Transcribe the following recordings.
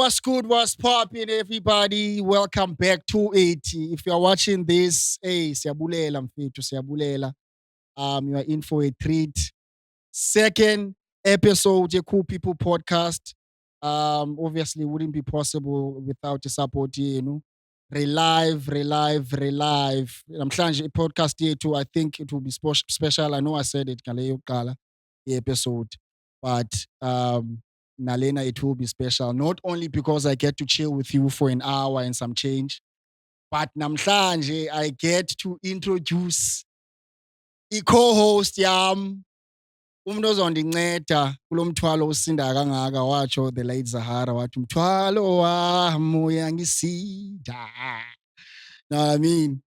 what's good? What's popping, everybody? Welcome back to 80. If you're watching this, hey, siyabulela mfethu, siyabulela. You are in for a treat. Second episode, the Cool People podcast. Obviously, wouldn't be possible without the support, Relive. Namhlanje podcast yethu, I think it will be special. I know I said it ngale yokuqala episode, but Nalena, it will be special. Not only because I get to chill with you for an hour and some change, but namhlanje I get to introduce i-co-host yam, umuntu ozondinceda kulo mthwalo usinda kangaka, watsho the late Zahara, wathi umthwalo wami uyangisida. Know what I mean?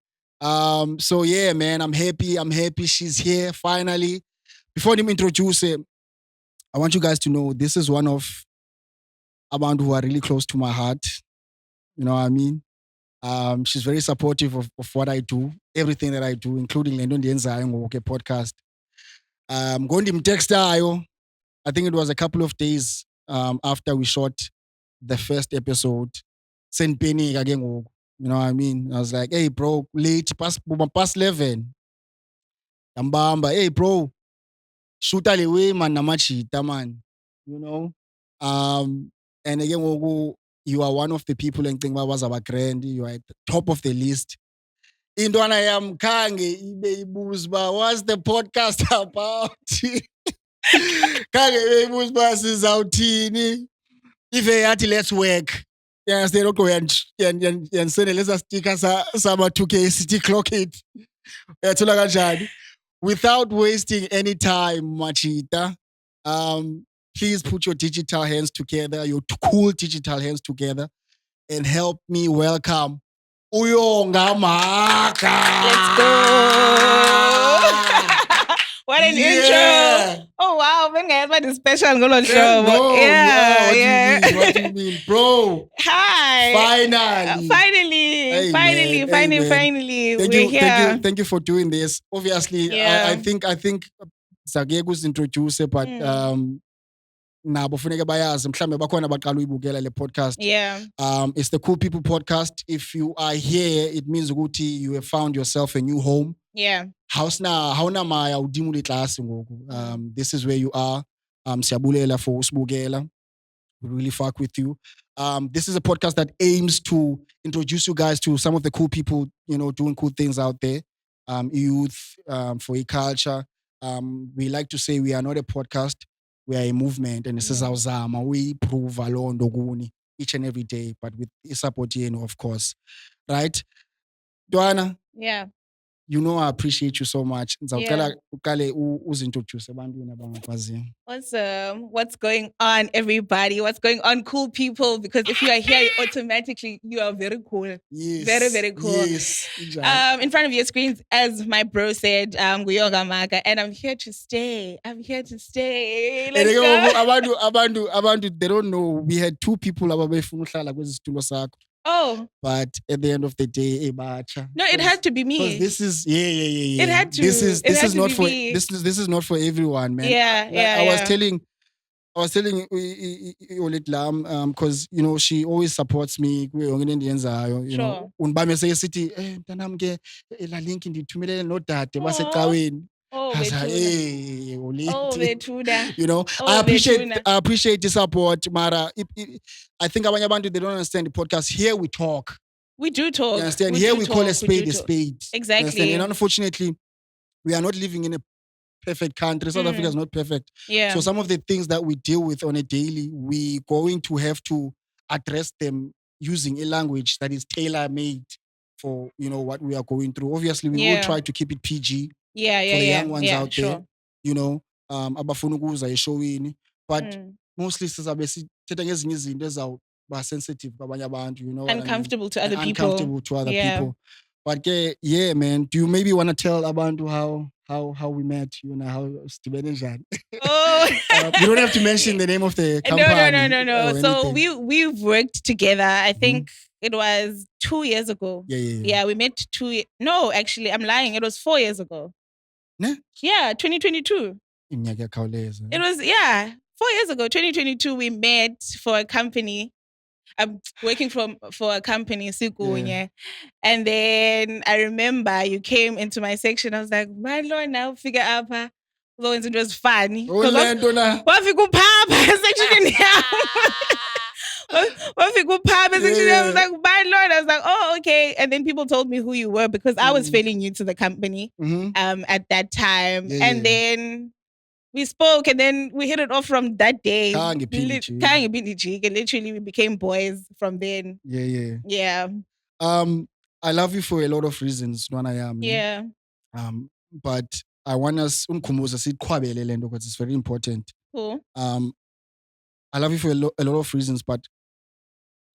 So yeah, man, I'm happy she's here finally. Before I introduce her, I want you guys to know this is one of abantu who are really close to my heart. You know what I mean? She's very supportive of what I do, everything that I do, including Lendo Ndienzayo ngoke podcast. Ngondimtextayo, I think it was a couple of days after we shot the first episode. Send Penny again. You know what I mean? I was like, hey bro, late past 11. Yambamba, hey bro, shoot all the way, man, namachita, man. You know? And again, you are one of the people and think was our grand, you are at the top of the list. Indwana yam khange ibe ibuzba, what's the podcast about? Khange ibe ibuzba sizawuthini. If yathi let's work. You understand? Okay, and send a laser sticker sama 2K city clock it. Yathola kanjani? Without wasting any time, Machita, please put your digital hands together, your cool digital hands together, and help me welcome Uyonga Maka. Let's go. What an intro. Oh, wow. When I had a special Ngolo show. No, Yeah. What do you mean? Bro, Hi. finally. Finally. We're here. Thank you for doing this. Obviously, Yeah. I think Zageku's introduce, but nabo funeka bayazi mhlambe bakhona baqala uyibukela le podcast. Yeah. It's the Cool People podcast. If you are here, it means ukuthi you have found yourself a new home. Yeah. Hauna maya udimule class ngoku. This is where you are. Siyabulela for usibukela. We really fuck with you. This is a podcast that aims to introduce you guys to some of the cool people, doing cool things out there. Youth, for e-culture. We like to say we are not a podcast, we are a movement. And this is our Zama. We prove alone doguni each and every day, but with support, of course. Right? Dwana, Yeah. you know I appreciate you so much. Yeah. Uzintroduce abantwini abangakwaziyo. Awesome. What's going on, everybody? What's going on, cool people? Because if you are here, automatically you are very cool. Yes. Very, very cool. Yes. In front of your screens, as my bro said, Nguyoga Maka, and I'm here to stay. Let's go. Abantu, they don't know. We had two people ababefuna uhlala kwezi situlo sakho. Oh. But at the end of the day, bacha. No, it had to be me. Because this is It had to. This is not for me. this is not for everyone, man. Yeah. I was telling Oletlam because she always supports me. Sure. Unibame sesithi mntanami ke la link ndithumelele nodade basecaweni. Oh, Hey, Bethuda. I appreciate the support, Mara. I think abanye abantu they don't understand the podcast. Here we talk. We do talk. You understand? We call a spade a spade. Exactly. And unfortunately, we are not living in a perfect country. South Africa is not perfect. Yeah. So some of the things that we deal with on a daily, we're going to have to address them using a language that is tailor-made for what we are going through. Obviously, we will try to keep it PG. For the young ones out there, abafuna ukuza eshowini, but mostly sizabe sithetha ngezinye izinto ezawuba sensitive kwabanye abantu, uncomfortable to other people. Uncomfortable to other people. But yeah, man, do you maybe want to tell abantu how we met, how sidibene njani? Oh. You don't have to mention the name of the company. No. So we've worked together. I think it was 2 years ago. Yeah. We met No, actually, I'm lying. It was 4 years ago. Ne? Yeah, 2022. It was 4 years ago, 2022. We met for a company. I'm working for a company, Sikunye. And then I remember you came into my section. I was like, my Lord, now figure out though it was funny. Ulento na. Wafika uphapha section yam. Wafika uphapha section yam. I was like, my Lord. I was like, oh, okay. And then people told me who you were because I was fairly new to the company at that time. And then we spoke and then we hit it off from that day. Literally, we became boys from then. Yeah. I love you for a lot of reasons, Nwana Yami. Yeah. But I want us umkhumbuza siqhwabele lento because it's very important. Cool. I love you for a lot of reasons, but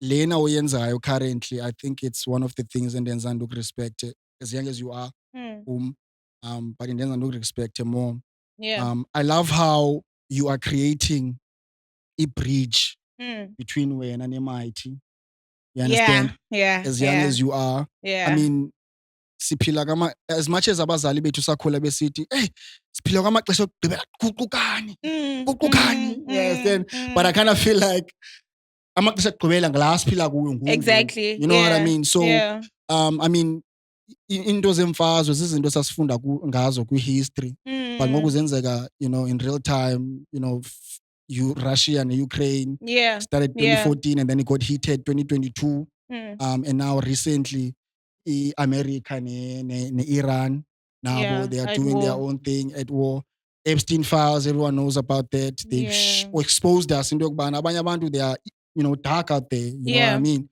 lena oyenzayo currently, I think it's one of the things endenza respect as young as you are. But endenza respect more. Yeah. I love how you are creating a bridge between wena and MIT. You understand? Yeah. As young as you are. Yeah. I mean, siphila as much as abazali bethu sakhula besithi, hey, siphila kwamaxesha okugqibela kuqukani. Yes, then but I kind of feel like amaxesha okugqibela ngala siphila kuyo ngoku. Exactly. You know what I mean? So I mean, into zemfazwe zizinto sasifunda ngazo kwi-history but ngoku zenzeka, you know, in real time, you know, Russia and Ukraine started 2014 and then it got heated 2022 and now recently America and Iran now they are doing their own thing at war. Epstein files, everyone knows about that. They've exposed us into yokubana abanye abantu they are, you know, dark out there, you know what I mean?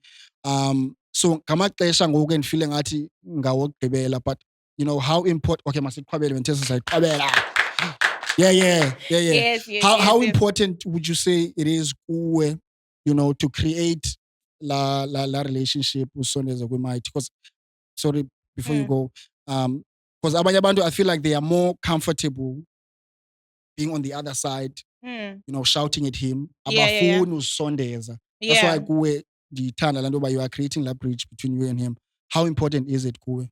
So ngamaxesha ngoku endifile ngathi ngawokugqibela, but you know how important, okay, masiqhwabele when tesa sayiqhwabela. Yes, how important would you say it is, you know, to create la relationship with Sondeza Kwemighty? Because, sorry, before you go, because abanye abantu, I feel like they are more comfortable being on the other side, you know, shouting at him. Abafuni usondeza. That's why kuwe ndiyithanda laa nto uba you are creating that bridge between you and him. How important is it kuwe?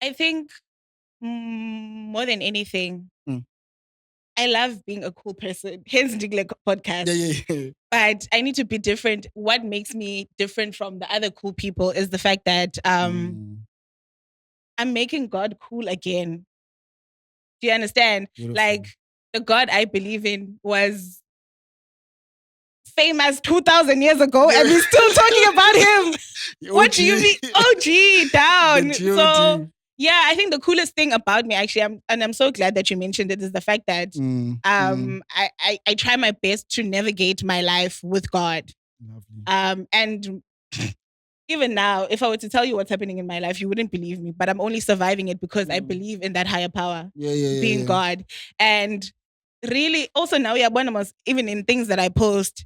I think more than anything, I love being a cool person. Hence the podcast. But I need to be different. What makes me different from the other cool people is the fact that I'm making God cool again. Do you understand? Beautiful. Like the God I believe in was famous 2,000 years ago and we're still talking about him. What do you mean? OG down. So yeah, I think the coolest thing about me, actually, I'm so glad that you mentioned it, is the fact that I try my best to navigate my life with God. Lovely. And even now, if I were to tell you what's happening in my life, you wouldn't believe me. But I'm only surviving it because I believe in that higher power, being God. And really, also now, even in things that I post,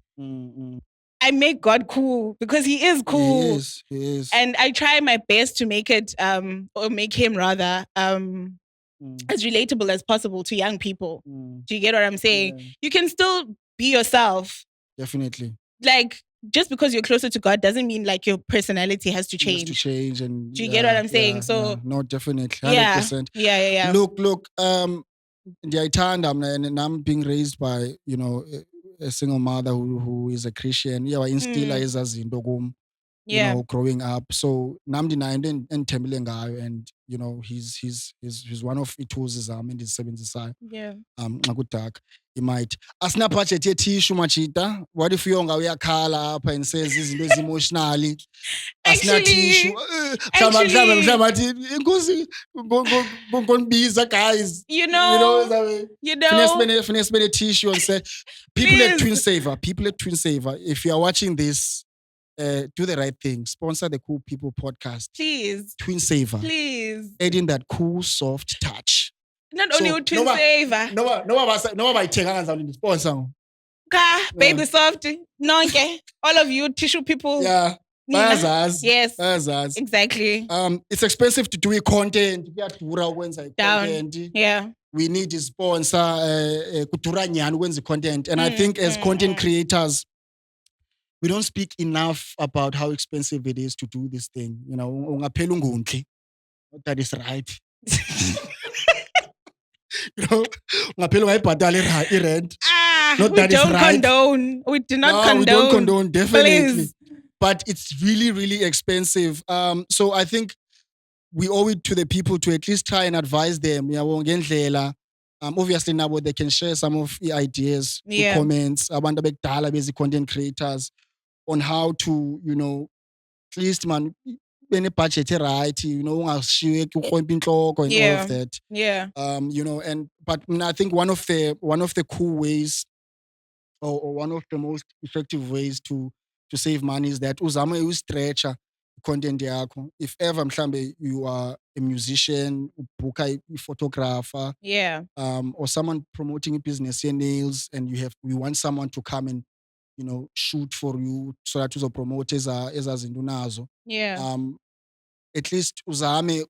I make God cool because he is cool. He is. And I try my best to make it, or make him rather, as relatable as possible to young people. Do you get what I'm saying? Yeah. You can still be yourself. Definitely. Like, just because you're closer to God doesn't mean like your personality has to change. It has to change. And do you get what I'm saying? So no, definitely. 100%. Yeah. Look, ndiyayithanda mna, and I'm being raised by, you know, a single mother who is a Christian. Instilla ezaa zinto kum, you know, growing up. So nam ndinayo into endithembile ngayo, and you know, he's one of i-tools zam endizisebenzisayo. Xa kudaka imighty. Asina budget ye-tissue Machita. What if uyonga uyakhala apha and says izinto ezi-emotionally? Asina tissue. Mhlawumbe athi inkosi ngondibiza guys. You know. Finesse a tissue and say, people at Twin Saver, if you are watching this, do the right thing. Sponsor the Cool People podcast. Please. Twin Saver. Please. Add in that cool, soft touch. Not only with Twin Saver. No, by taking sponsor. Baby soft. Nonke. All of you tissue people. Yeah. Yes. Bazaz. Exactly. It's expensive to do content. Content. Yeah. We need a sponsor. Content. And I think as content creators, we don't speak enough about how expensive it is to do this thing. You know, that is right. You know, rent. We don't condone. We do not condone. We don't condone, definitely. Please. but it's really, really expensive. So I think we owe it to the people to at least try and advise them. Obviously now they can share some of the ideas, comments, abantu abekudala bezi content creators on how to, at least man, budget right, ungashiyeki ukrwempa intloko and all of that. Yeah. But I think one of the cool ways or one of the most effective ways to save money is that uzame ustretcha content yakho. If ever mhlambe you are a musician, book a photographer, or someone promoting a business here nails, and you want someone to come and shoot for you so that uzopromote ezazinto unazo. At least uzame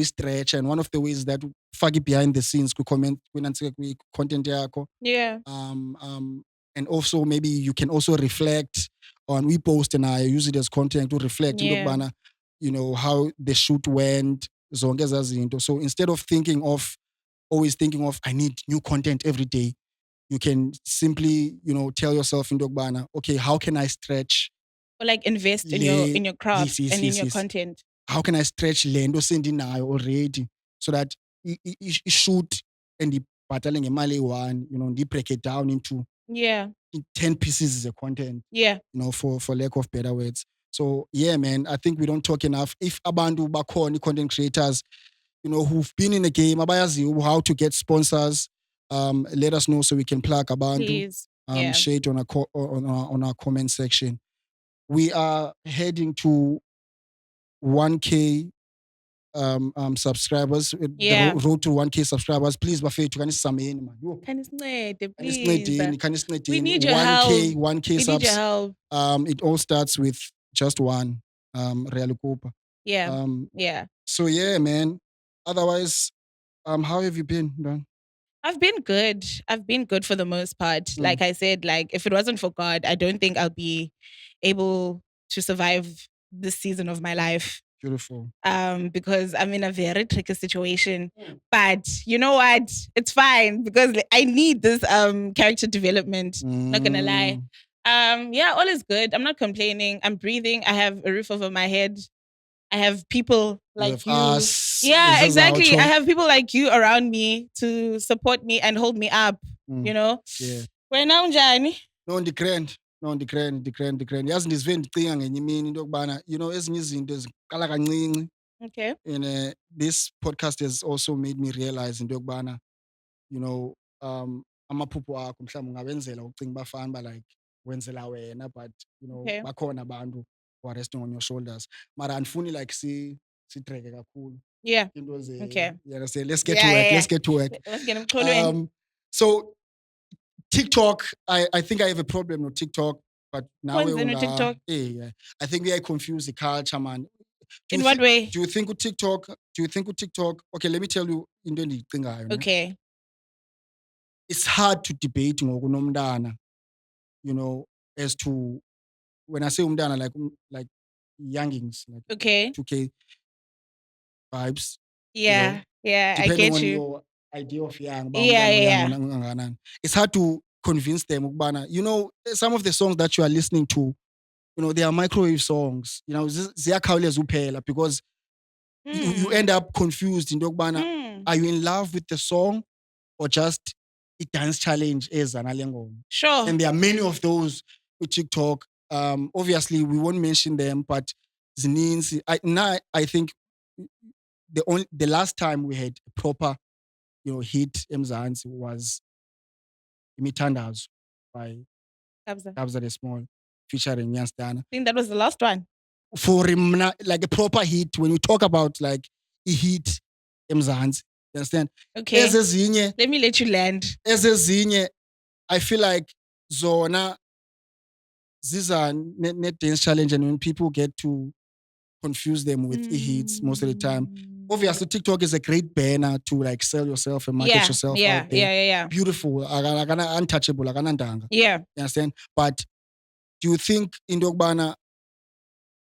stretch, and one of the ways that fake behind the scenes content yakho. And also maybe you can also reflect on we post and I use it as content to reflect how the shoot went. So instead of always thinking of I need new content every day, you can simply tell yourself okay, how can I stretch or like invest in your craft and in your content? How can I stretch lendo sendinayo already so that I shoot and the battling a mali one, break it down into 10 pieces of content. For lack of better words. So yeah, man, I think we don't talk enough. If abantu bakhona content creators, who've been in the game, abayazi how to get sponsors, let us know so we can plug abantu. Please. Share it on our comment section. We are heading to 1K subscribers. The road to 1K subscribers. Please, bafethu kanisameni man. Please. We need your 1K help. subs. Need your help. It all starts with just one. Real Copa. So yeah, man. Otherwise, how have you been, Dan? I've been good for the most part. Like I said, like if it wasn't for God, I don't think I'll be able to survive this season of my life. Beautiful. Because I'm in a very tricky situation. But you know what? It's fine because I need this character development. Not gonna lie. All is good. I'm not complaining. I'm breathing. I have a roof over my head. I have people like you. Us. Yeah, exactly. I have people like you around me to support me and hold me up. Yeah. Wena unjani? No, ndikrend. Yazi ndizive ndicinga ngenye imini into yokubana, ezinye izinto ziqala kancinci. Okay. And this podcast has also made me realize into yokubana, amaphupho akho mhlawumbe ungawenzela ucinga bafana ba like wenzela wena, but bakhona abantu who are resting on your shoulders. Mara andifuni like sidreke kakhulu. Okay. So let's get to work. Let's get to work. Let's get him so TikTok, I think I have a problem with TikTok, but now TikTok? I think we are confused the culture, man. In what way? Do you think with TikTok? Okay, let me tell you into endiyicingayo. Okay. It's hard to debate ngokunomntana, as to when I say umntana, like youngings, like okay, 2K vibes. Yeah, I get depending on you. your idea of young. Yeah. It's hard to convince them, ukubana, some of the songs that you are listening to, they are microwave songs. Ziyakhawuleza uphela because you end up confused into yokubana, are you in love with the song or just a dance challenge eza nale ngoma? Sure. And there are many of those with TikTok. Obviously, we won't mention them, but zininzi. I think the last time we had a proper, hit eMzansi was Imithandazo by Kabza the Small, featuring Nyas Dana. I think that was the last one. For him, like a proper hit, when we talk about like a hit eMzansi, you understand? Okay. Ezezinye, let me let you land. Ezezinye, I feel like zona ziza net dance challenge, and when people get to confuse them with hits most of the time. Obviously, TikTok is a great banner to like sell yourself and market yourself out there. Yeah. Beautiful, untouchable, ndanga. Yeah. You understand? But do you think in Dogbana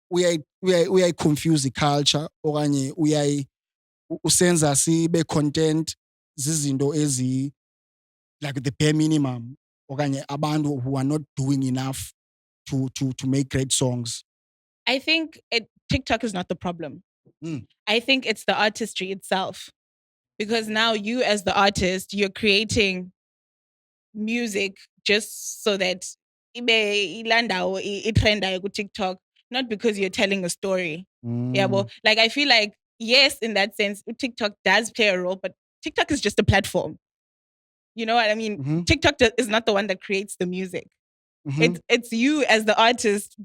we are confuse the culture, okanye we are usenza sibe content zizinto ezi like the bare minimum, okanye abantu who are not doing enough to make great songs? I think TikTok is not the problem. I think it's the artistry itself. Because now you as the artist, you're creating music just so that it trend TikTok, not because you're telling a story. Yeah, well, like I feel like yes, in that sense, TikTok does play a role, but TikTok is just a platform. You know what I mean? TikTok is not the one that creates the music. It's you as the artist.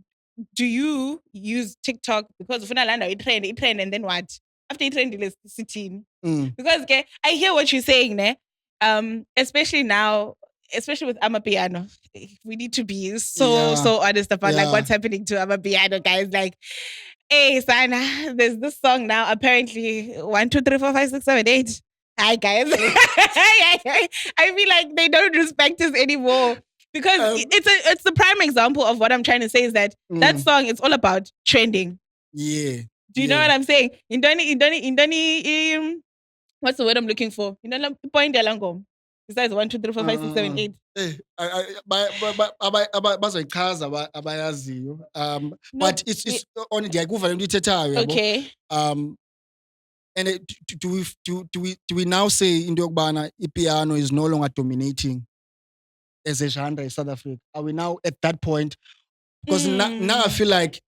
Do you use TikTok because it trend, and then what? After it trend, it's sitting. Because okay, I hear what you're saying, ne? Especially now, especially with Amapiano. We need to be so honest about like what's happening to Amapiano, guys. Like, hey, Sana, there's this song now. Apparently, 1, 2, 3, 4, 5, 6, 7, 8. Hi, guys. I feel like they don't respect us anymore. Because it's the prime example of what I'm trying to say is that that song is all about trending. Yeah. Do you know what I'm saying? Indoni, what's the word I'm looking for? You know, point along. Besides 1, 2, 3, 4, 5, 6, 7, 8. But it's on the Akuva okay. And do we now say in Dogbana piano is no longer dominating as a genre in South Africa? Are we now at that point? Because now I feel like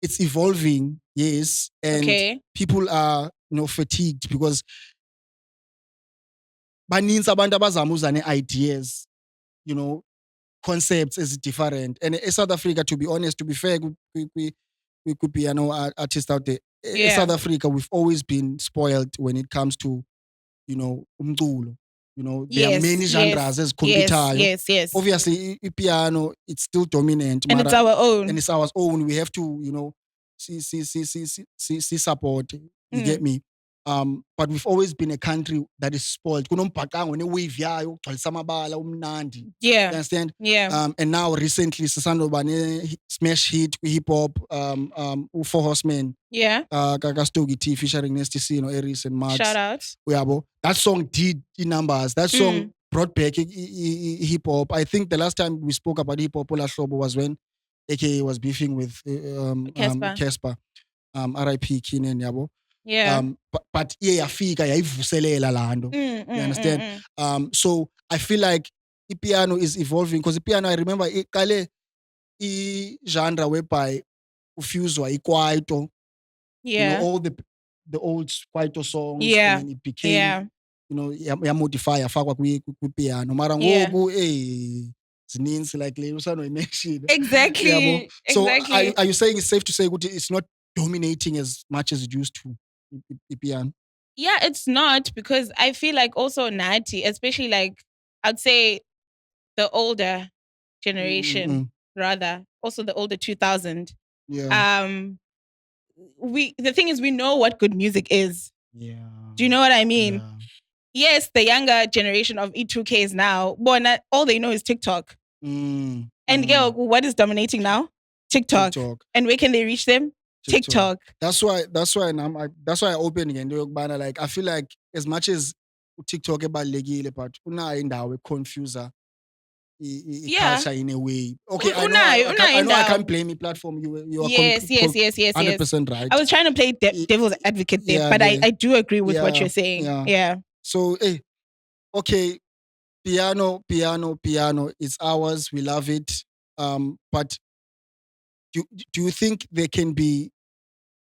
it's evolving, yes, and people are fatigued because baninzi abantu abazama ideas, concepts is different. And in South Africa, to be honest, to be fair, we could be artists out there. In South Africa, we've always been spoiled when it comes to, umculo. There are many genres as computer. Yes. Obviously, piano, it's still dominant. And it's our own. And it's our own. We have to, see support. You get me? But we've always been a country that is spoiled. Wave yayo, you understand? Yeah. And now recently, Sasando Bane smash hit hip hop, Four Horsemen. Yeah. Kakastogi T featuring Nasty C, Aries and Max. Shout out. That song did in numbers. That song brought back hip hop. I think the last time we spoke about hip hop was when AKA was beefing with Casper. R.I.P. Keenan, yabo. Yeah. But yafika yayivuselela lando. You understand? So I feel like piano is evolving because piano, I remember kale genre whereby ufuswa ikwaito. Yeah. All the old kwaito songs. Yeah. And then it became yamodify yafakwa piano. Mara ngoku zininzi like le usano mentioned. Exactly. So are you saying it's safe to say it's not dominating as much as it used to? Piano. Yeah, it's not, because I feel like also Nati, especially like I'd say the older generation, rather, also the older 2000. Yeah. The thing is, we know what good music is. Yeah. Do you know what I mean? Yeah. Yes, the younger generation of E2Ks now, but all they know is TikTok. And what is dominating now? TikTok. And where can they reach them? TikTok. That's why I open again. Like I feel like as much as TikTok ebalekile, but unayo indawo confuser culture in a way. Okay, I know I can't blame the platform. You are yes, 100% right. I was trying to play devil's advocate there, but I do agree with what you're saying. Yeah. So okay, piano, it's ours. We love it. But do you think there can be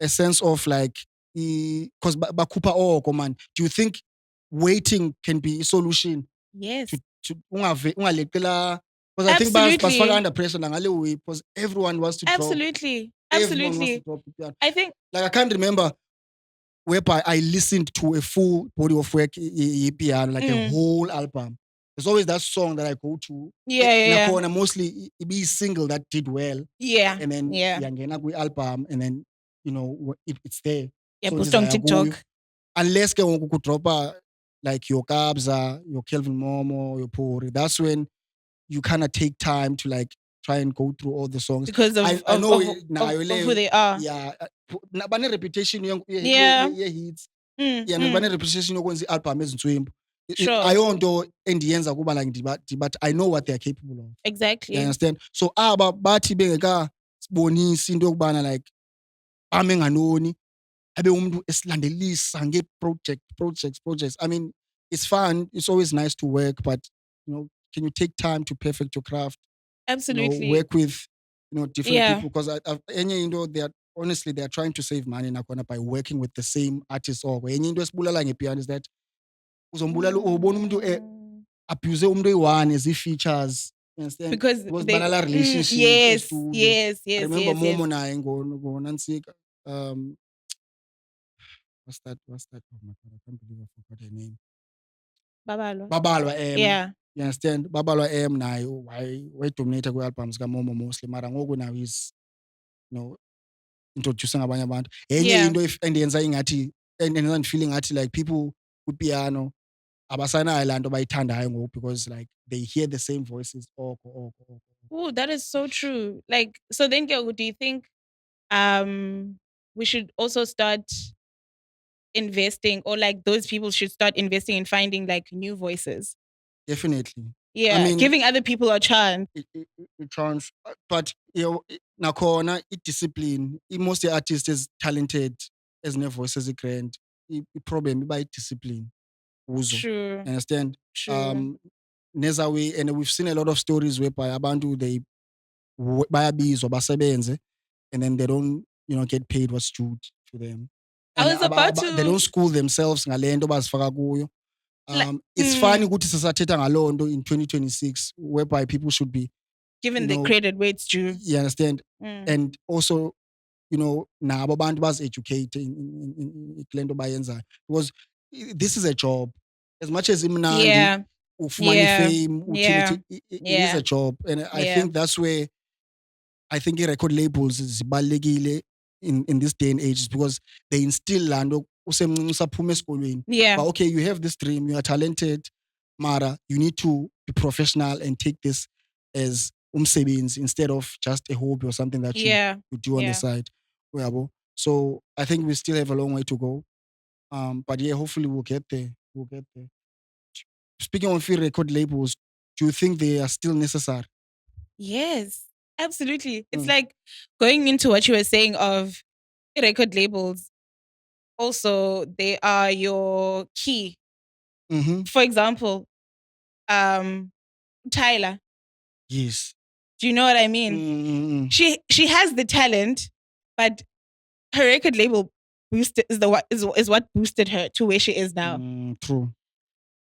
a sense of like, because bakupa man, do you think waiting can be a solution? Yes. Because I think basfaka under pressure way, because everyone wants to drop. Absolutely. I think like I can't remember whereby I listened to a full body of work piano, like a whole album. There's always that song that I go to. Yeah. Mostly it be a single that did well. Yeah. And then album, and then it's there. Yeah, so post on TikTok. Unless you could drop like your Kabza, your Kelvin Momo, your Pori. That's when you kind of take time to like try and go through all the songs. Because of who they are. Yeah. But reputation, hits. Yeah, but reputation, album is Sure. ayonto endiyenza kuba like but I know what they're capable of. Exactly. You understand? So aba bathi bengekasibonisi into yokubana like bame nganoni abe umuntu esilandelisa projects. I mean, it's fun. It's always nice to work, but can you take time to perfect your craft? Absolutely. Work with different Yeah. people because enye into they are trying to save money nakhona by working with the same artists or enye into esibulala ngepiano is that uzombulala ubona umuntu abuse umuntu oyi-one as features. Because they, banala relationship yes, estudio. yes. I remember Momo yes. naye ngoNansika. What's that? Oh my God, I can't believe I forgot her name. Babalwa M. Yeah. You understand? Babalwa M naye wayedominate kwi-albums kaMomo mostly mara ngoku now he's introducing abanye abantu. Enye into endiyenza ingathi endenza ndifeel ngathi like people kwipiano abasanayo laa nto bayithandayo ngoku because like they hear the same voices oko. Oh, that is so true. Like, so then do you think we should also start investing, or like those people should start investing in finding like new voices? Definitely. Yeah, I mean, giving other people a chance. A chance, but nakhona i-discipline, most artists is talented as ne voices grand. I-problem iba i-discipline kuzo. True. Understand? True. Neza way, and we've seen a lot of stories whereby abantu they bayabizwa basebenze and then they don't get paid what's due to them. I was about to. They don't school themselves ngale nto bazifaka kuyo. It's funny ukuthi sisathetha ngaloo nto in 2026 whereby people should be given the credit where it's due. You understand? And also, nabo abantu bazi-educate in kule nto bayenzayo because this is a job. As much as imnandi, ufumane fame, it is a job. And I think that's where I think record labels zibalulekile in this day and age because they instill laa nto usemncinci usaphuma esikolweni. But okay, you have this dream, you are talented, mara you need to be professional and take this as umsebenzi instead of just a hobby or something that you do on the side. So I think we still have a long way to go. But yeah, hopefully we'll get there. Speaking of record labels, do you think they are still necessary? Yes, absolutely. It's like going into what you were saying of record labels. Also, they are your key. Mm-hmm. For example, Tyler. Yes. Do you know what I mean? Mm-hmm. She has the talent, but her record label is what boosted her to where she is now. True.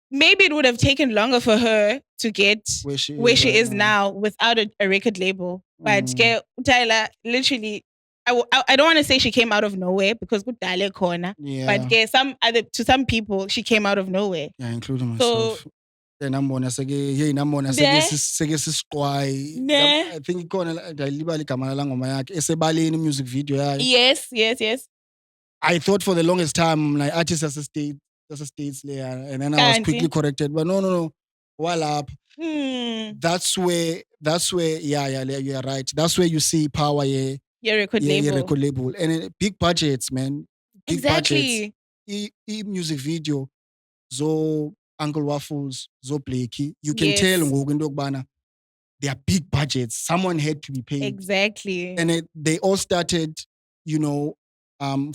Maybe it would have taken longer for her to get where she is now without a record label. But Tyler, literally, I don't want to say she came out of nowhere because good Dale corner. Yeah. But to some people, she came out of nowhere. Yeah, including myself. So, nambona seke sisiqwayi. I think ikhona ndayilibala igama la ngoma yakhe esebaleni music video yayo. Yes. I thought for the longest time like artist as a states layer, and then I was quickly corrected. But no. While up. That's where yeah, you are right. That's where you see power, your record label. Your record label. And big budgets, man. Big exactly. budgets. Music video. So Uncle Waffles, Zo Blakey. You can tell ngokubana they are big budgets. Someone had to be paid. Exactly. And they all started,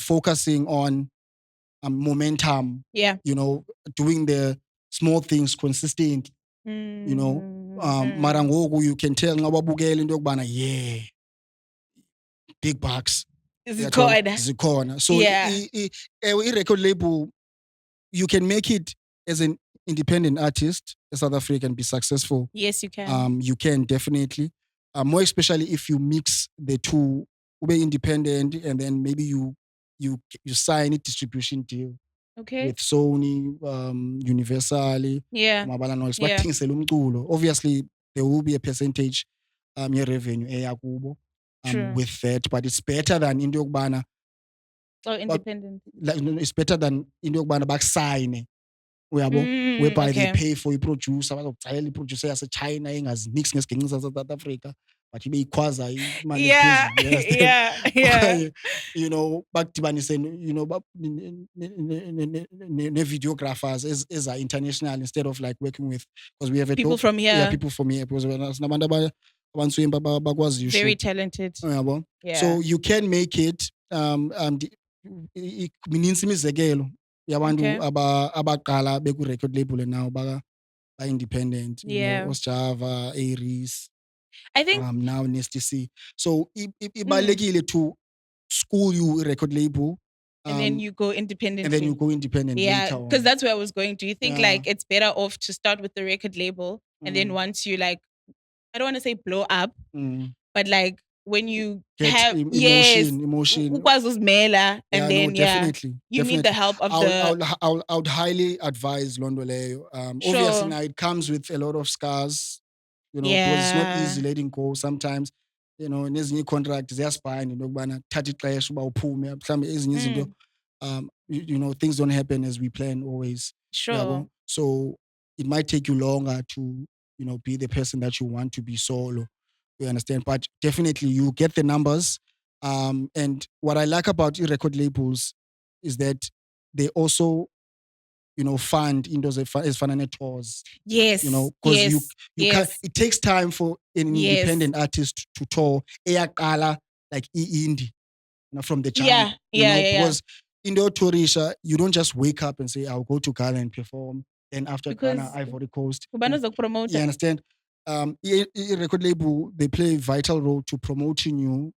focusing on momentum. Yeah. Doing the small things consistently. Mara ngoku you can tell ngababukela into yokubana big bucks zikhona. So i-record label, you can make it as an independent artist, a South African, be successful. Yes, you can. You can definitely. More especially if you mix the two, be independent, and then maybe you sign a distribution deal. Okay. With Sony, Universal, obviously there will be a percentage your revenue with that, but it's better than into yokubana. Oh, independent. It's better than into yokubana bakusayine. Whereby they pay for a producer, bazokucayela i-producer yase-China engazi nix ngesiginci South Africa. but ibeyikhwaza imali Yeah, ephezulu, you understand? yeah, yeah. You know, bakudibanise you know ne-videographers eza international instead of like working with, because we have a People from yeah, here, people from here, because sinabantu abansundu bakwaziyo very shoot. talented. Uyabo? Yeah. So you can make it mininzi imizekelo yabantu Okay. abaqala beku-record label now ba-independent, you Yeah. know, Osjava, Aries, I think now Nasty C. So ibalulekile to school you record label, and then you go independently. and then you go independent Yeah, later on. because that's where I was going. Do you think Yeah. like it's better off to start with the record label and then once you like, I don't want to say blow up, but like when you Get have emotion, ukwazi uzimela, and then definitely, you need the help of I would highly advise Londo Leyo. Obviously now it comes with a lot of scars, you know, because it's not easy letting go sometimes. You know, nezinye contract ziyasibhayina into yokubana thatha ixesha uba uphume mhlawumbe ezinye izinto, you know, things don't happen as we plan always. Sure. So it might take you longer to, you know, be the person that you want to be solo. You understand? But definitely you get the numbers. And what I like about record labels is that they also, you know, fund into ezifana tours. Yes. You know, because you yes. can't, it takes time for an independent artist to tour. Eyaqala like indie, you know, from the jump. Because in the tourisha, you don't just wake up and say, I'll go to Ghana and perform. Then after Ghana, Ivory Coast. You understand? Record label, they play a vital role to promoting you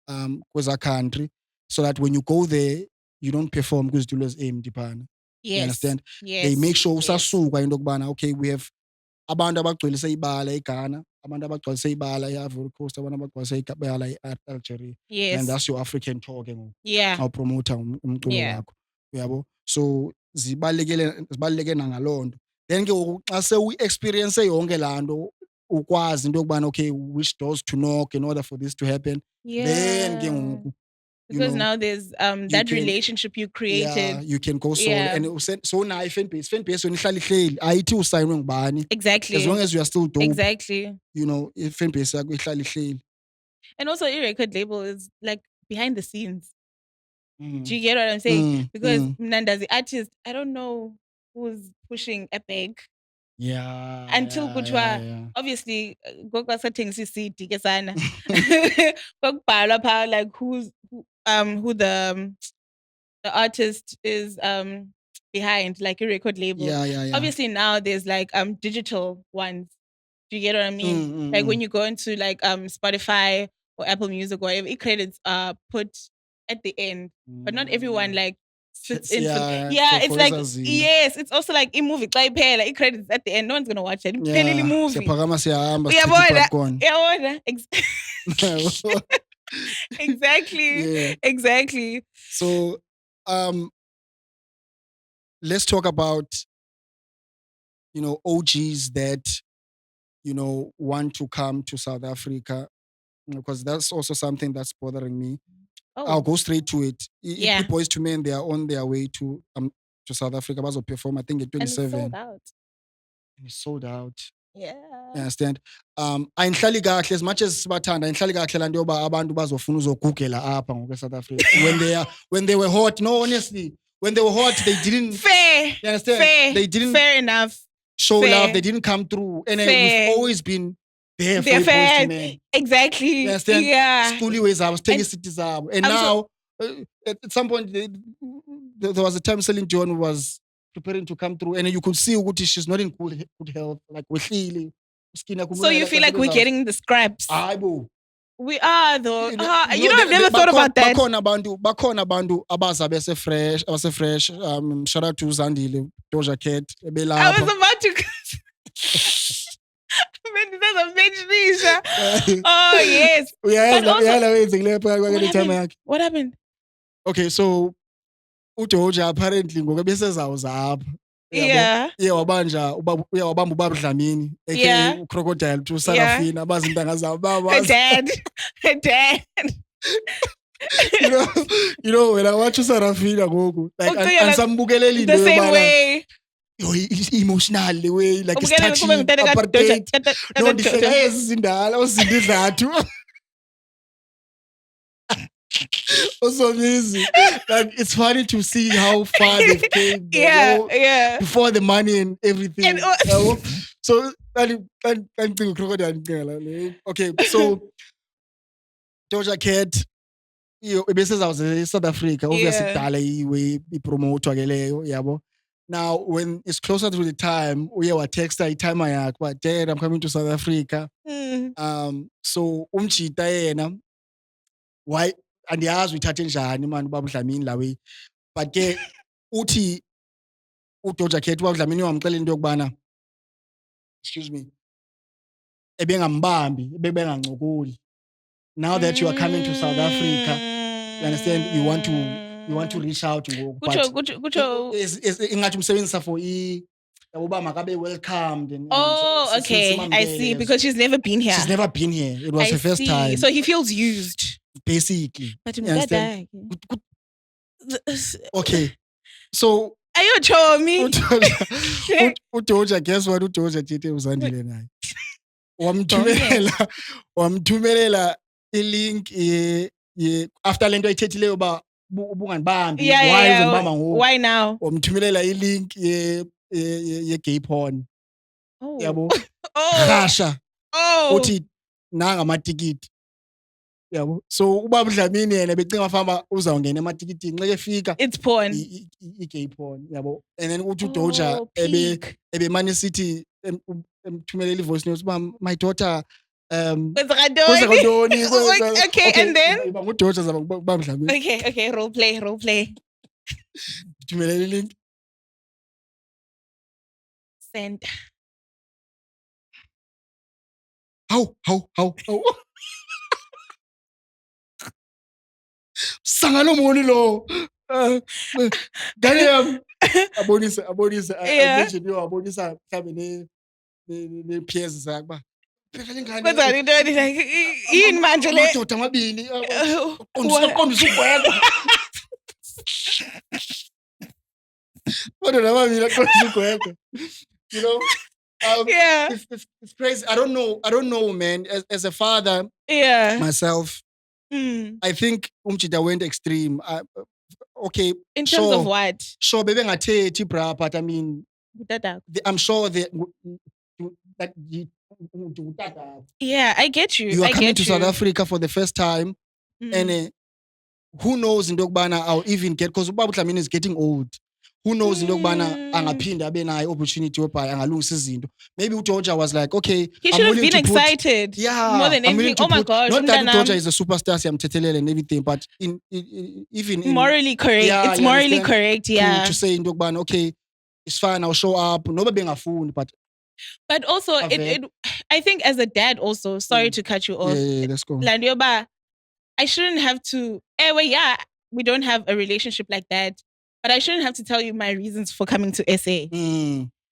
because a country, so that when you go there, you don't perform because you lose aim dipana. You understand? Yes. They make sure usasuka into kubana, okay, we have abantu abagcwelisa ibala eGhana, abantu abagcwelisa ibala eIvory Coast, abantu abagcwelisa ibala eAlgeria. Yes. And that's your African tour ke ngoku. Yeah. I'll promote umculo wakho. Uyabo? So zibaluleke nangaloo nto. Then ke ngoku xa se-experience yonke laa nto, ukwazi into yokubana, okay, which doors to knock in order for this to happen. Then ke ngoku, because now there's that relationship you created. Yeah, you can go solo. And so now fan base yona ihlala ihleli, ayithi usayinwe ngubani. Exactly. As long as you are still dope. Exactly. You know, fan base yakho ihlala ihleli. And also your record label is like behind the scenes. Do you get what I'm saying? Because Mnanda, the artist, I don't know who's pushing Epic. Yeah. Until kuthiwa obviously gogo settings CD ke sana. Kokubhalwa pha like who the artist is behind, like a record label. Yeah. Obviously now there's like digital ones. Do you get what I mean? Like when you go into like Spotify or Apple Music or whatever, credits are put at the end. But not everyone like sits in it's like yes, it's also like a movie like credits at the end, no one's gonna watch it. Movie. Exactly. So let's talk about, you know, OGs that, you know, want to come to South Africa, because that's also something that's bothering me. I'll go straight to it. Boys to Men, they are on their way to South Africa. Bazo perform, I think at 27. And it's sold out. Yeah. You understand? Ayinhlali kahle, as much as sibathanda, ayinhlali kahle la nto yoba abantu bazofuna uzogugela apha ngoku South Africa. When they were hot, no, honestly, when they were hot, they didn't. Fair. You understand? They didn't. Fair enough. Show love. They didn't come through, and we've always been there for Boys to Men. Exactly. You understand? Yeah. Schooly ways I was taking cities up, and now at some point there was a time Celine Dion was preparing to come through, and you could see Uguti, she's not in good health, like we're feeling. So you feel like we're getting the scraps? We are though. You know, I've never thought about that. Bakhona abantu abaza bese fresh. Shout out to Zandile, Doja Cat. I was about to. Oh yes. What happened? Okay, so uDoja apparently ngoku besezawuza apha. Yeah. Wabamba ubaba Dlamini, aka Crocodile to Sarafina, abazintanga zabo. Her dad. You know when I watch Sarafina ngoku, like ansambukeleli the same way. emotional way, like it's touching apartheid. No, ndihleka ezindala uzinto idlathu. Also amazing. Like it's funny to see how far they've came. Yeah. Before the money and everything. So okay, so Doja Cat, besizawuze eSouth Africa, obviously kudala ipromotwa ke leyo, yabo. Now, when it's closer to the time, uye watexta i-timer yakhe, but Dad, I'm coming to South Africa. So umjita yena, why andiyazi uyithathe njani manje ubaba uDlamini lawe, but ke uthi uDoja Cat ubaba uDlamini wamxelela into yokubana, excuse me, ebengambambi, ebengancokoli. Now that you are coming to South Africa, you understand, you want to reach out to ingathi umsebenzisa for yabo makabe welcomed and okay, I see, because she's never been here. She's never been here. It was her first time. So he feels used. Basically. But understand? Okay. So are you showing me? uDoja, guess what uDoja Tite uzandile naye. Wamthumelela i-link after lento ayithethileyo ba ubungandibambi, why now? Wamthumelela i-link ye-gay porn. Yabo. Rasha. Uthi nanga amatikiti. Yabo. So ubaba uDlamini yena becinga afamba uzawungena ematikitini nxa efika it's porn. I-gay porn, yabo. And then uthi uDoja ebemane sithi emthumelela i-voice note uba my daughter Okay, and then? Okay, role play. Send. How? Sangalo moni lo. Daniel. Abonisa. Abonisa mhlawumbe ne peers zakhe. Kwenzani yini manje le? Amadoda amabili. Qondisa ugwegwe. Amadoda amabili aqondisa ugwegwe. You know? It's crazy. I don't know, man. As a father, myself, I think umjida went extreme. Okay. In terms of what? Sure, baby, ngathethi bra, but I mean, I'm sure that I get you. You are coming to South Africa for the first time, and who knows in Dogbana I'll even get, because Ubaba Dlamini is getting old. Who knows in Dogbana angaphinda abe nayo opportunity yokuba angalungisa izinto. Maybe uDoja was like, okay, he should have been excited. More than anything. Oh my gosh. Not that Doja is a superstar, siyamthethelele and everything, but even morally correct. It's morally correct, to say in Dogbana, okay, it's fine, I'll show up. No bengafuni, but also I think as a dad also, sorry to cut you off. Yeah, let's go. Landioba, I shouldn't have to we don't have a relationship like that, but I shouldn't have to tell you my reasons for coming to SA.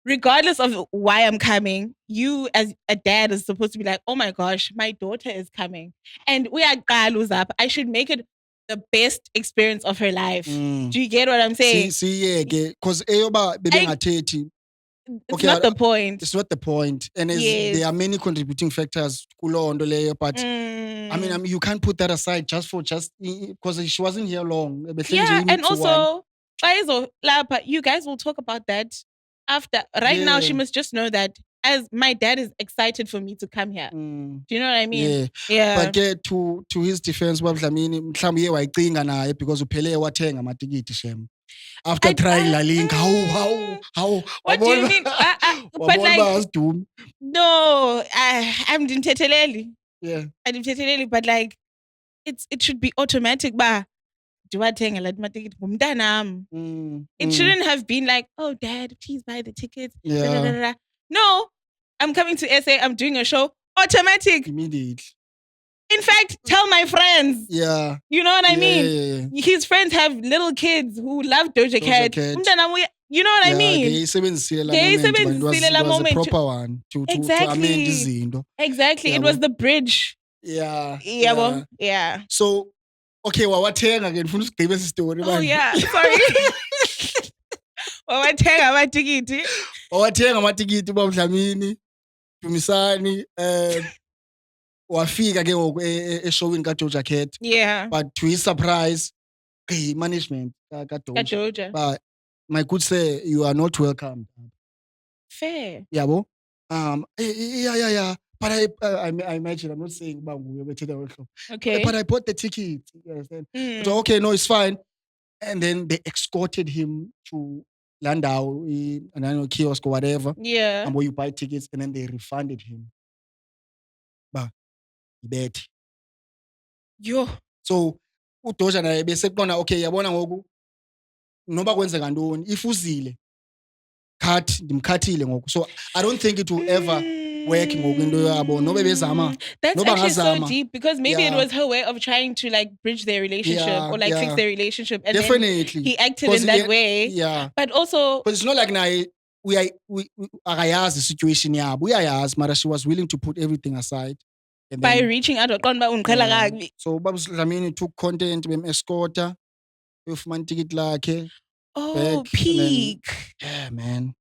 Regardless of why I'm coming, you as a dad is supposed to be like, oh my gosh, my daughter is coming. And we are Galu's up. I should make it the best experience of her life. Do you get what I'm saying? See, because eyoba bebengathethi. It's not the point. It's not the point. And there are many contributing factors, but I mean, you can't put that aside just because she wasn't here long. Yeah, and also, you guys will talk about that after. Right now, she must just know that as my dad is excited for me to come here. Do you know what I mean? Yeah. But to his defense, mhlawumbe wayicinga naye because uphele wathenga amatikiti shem. After trying La Link, how? What do you mean? But like, no, I'm Dinteteleli. Yeah. I'm Dinteteleli, but like, it should be automatic. Do I take a ticket? It shouldn't have been like, oh, Dad, please buy the tickets. Yeah. No, I'm coming to SA. I'm doing a show. Automatic. Immediately. In fact, tell my friends. Yeah. You know what I mean? Yeah. His friends have little kids who love Doja Cat. You know what I mean? It was a proper one to amend izinto. Exactly. It was the bridge. Yeah. So, okay, wawathenga ke ngifuna usigqibe isi story. Oh yeah, sorry. Wawathenga amatikiti. Wawathenga amatikiti uba Dlamini, Dumisani, wafika ke ngoku eshowini kaJoja Cat. Yeah. But to his surprise, management kaJoja. But my good sir, you are not welcome. Fair. Yabo. Yeah. But I imagine, I'm not saying okay. But I bought the ticket. You understand? So, okay, no, it's fine. And then they escorted him to Landau, and I know kiosk or whatever. Yeah. And where you buy tickets, and then they refunded him. But he bet. Yo. So uDoja naye bese kuqona okay yabona ngoku noba kwenzeka ntoni if uzile cut ndimkhathile ngoku. So I don't think it will ever work ngoku into yabo noba bezama. That's actually so deep because maybe it was her way of trying to like bridge their relationship or like fix their relationship. And definitely then he acted in that way. Yeah. But also, but it's not like naye we akayazi the situation yabo uyayazi mara she was willing to put everything aside. And by then, reaching out to so Babs Dlamini took content bem-escorta uyofumana ticket lakhe. Oh, peak. Yeah, man.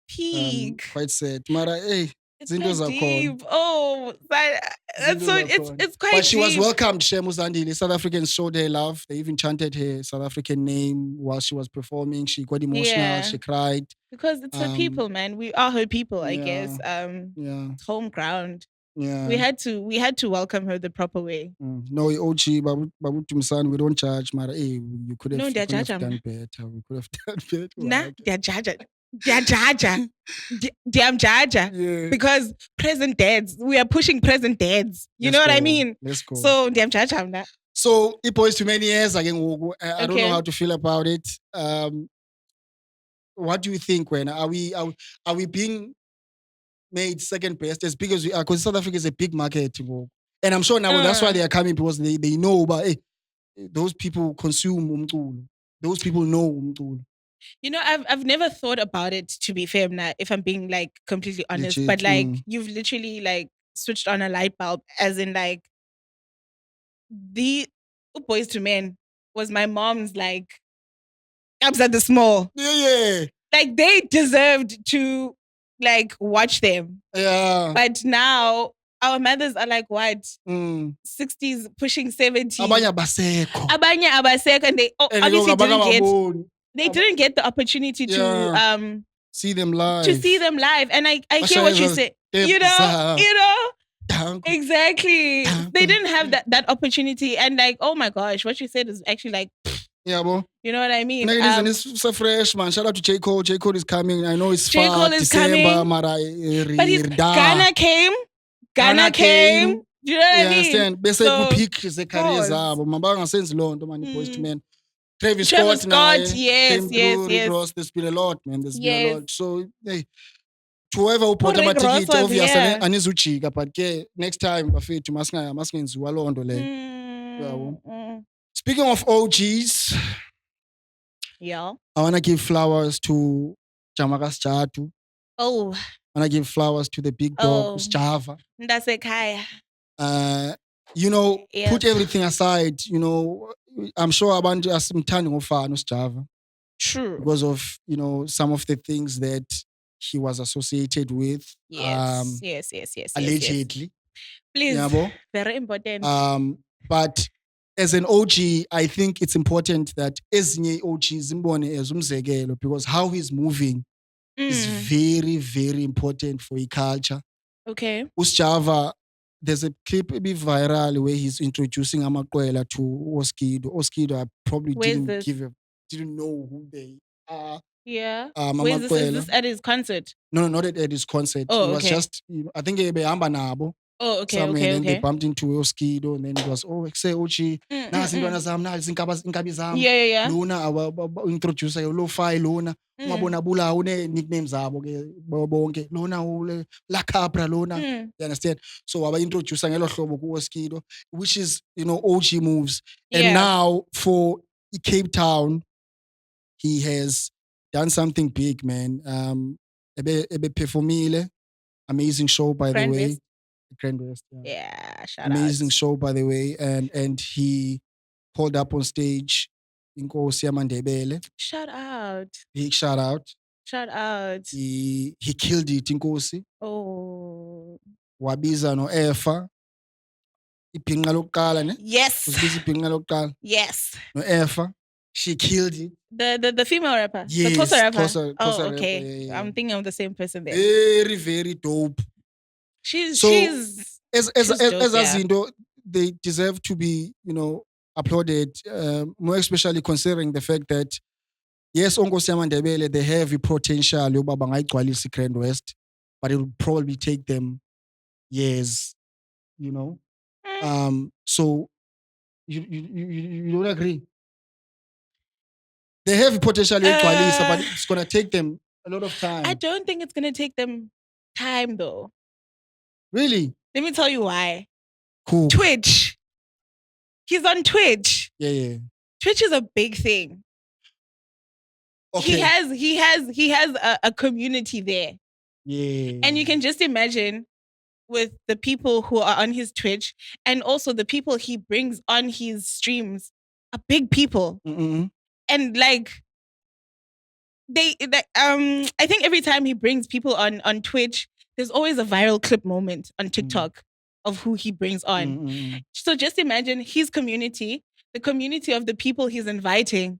Peak. Quite sad. Mara, hey, it's so deep. Oh, that's so it's quite But she deep. was welcomed, Shemu Zandile. South Africans showed her love. They even chanted her South African name while she was performing. She got emotional. She cried. Because it's her people, man. We are her people, I guess. It's home ground. Yeah. We had to welcome her the proper way. No, OG, Babu Tumsan, we don't judge, Mara. Hey, you could have done better. We could have done better. Nah, they're judging. They're judging. Damn judger. Yeah. Because present dads, we are pushing present dads. You know what I mean? Let's go. So damn judger that. So it was too many years again. I don't know how to feel about it. What do you think when are we being made second best as big as we are? Because South Africa is a big market. And I'm sure now that's why they are coming because they know about those people consume umculo. Those people know umculo. You know, I've never thought about it, to be fair, if I'm being like completely honest. Legit, but like you've literally like switched on a light bulb, as in like the Boys to Men was my mom's like Abs at the Small. Yeah. Like they deserved to like watch them. Yeah. But now our mothers are like what? 60s pushing 70s. Abanye abaseko and they obviously didn't get the opportunity to see them live. And I hear what you say. You know? Exactly. They didn't have that opportunity. And like, oh my gosh, what you said is actually like yeah, bro. You know what I mean? It's so fresh, man. Shout out to J. Cole. J. Cole is coming. I know it's J. Cole is coming. But Ghana came. Do you know what I mean? Understand? Bese kupeak ze career zabo. Mabanga senze lonto man Boys to Men. Travis Scott, yes. There's been a lot, man. There's been a lot. So, hey, whoever upota amatikiti obviously anizujika but ke next time bafethu masingenziwa lonto le. Speaking of OGs, I want to give flowers to Jamaka Sjatu. Oh. I want to give flowers to the big dog, Java. That's okay. You know, put everything aside, you know, I'm sure abantu asimthandi ngofana uSjava. True. Because of, you know, some of the things that he was associated with. Yes. Allegedly. Please. Yabo? Very important. But as an OG, I think it's important that ezinye OGs zimbone as umzekelo because how he's moving is very, very important for a culture. Okay. uSjava, there's a clip viral where he's introducing Amakwela to Oskido. Oskido, I probably didn't know who they are. Yeah. Is this at his concert? No, not at his concert. Oh, it was just, you know, I think behamba nabo. Oh, okay, and okay, then they bumped into Oskido, and then it was, say Ochi, nazi intwana zami, nazi inkabi zami. Yeah. Lona introduce lo-fi lona. Ungabona bula une nicknames zabo ke bonke. Lona La Capra lona. You understand? So aba introduce ngelo hlobo ku Oskido, which is, you know, OG moves. And now for Cape Town, he has done something big, man. Ebe performile. Amazing show, by the way. Grand West. Yeah, shout Amazing show, by the way. And he pulled up on stage Inkosi yamaNdebele. Shout out. Big shout out. Shout out. He killed it, Inkosi. Oh. Wabiza no Efa. Ibhinqa lokuqala ne? Yes. Usibiza ibhinqa lokuqala. Yes. No Efa. She killed it. The female rapper? Yes. The Xhosa rapper? Xhosa okay. rapper, yeah. I'm thinking of the same person there. Very, very dope. She's as Azindo, they deserve to be, applauded, more especially considering the fact that yes, Onkosi yamaNdebele, they have the potential yoba bangayigcwalisa iGrand West, but it will probably take them years, So you don't agree? They have the potential yoyigcwalisa, but it's gonna take them a lot of time. I don't think it's gonna take them time though. Really? Let me tell you why. Cool. Twitch. He's on Twitch. Yeah. Twitch is a big thing. Okay. He has a community there. Yeah. And you can just imagine with the people who are on his Twitch and also the people he brings on his streams are big people. Mm-mm. And like I think every time he brings people on Twitch, there's always a viral clip moment on TikTok of who he brings on. Mm-hmm. So just imagine his community, the community of the people he's inviting,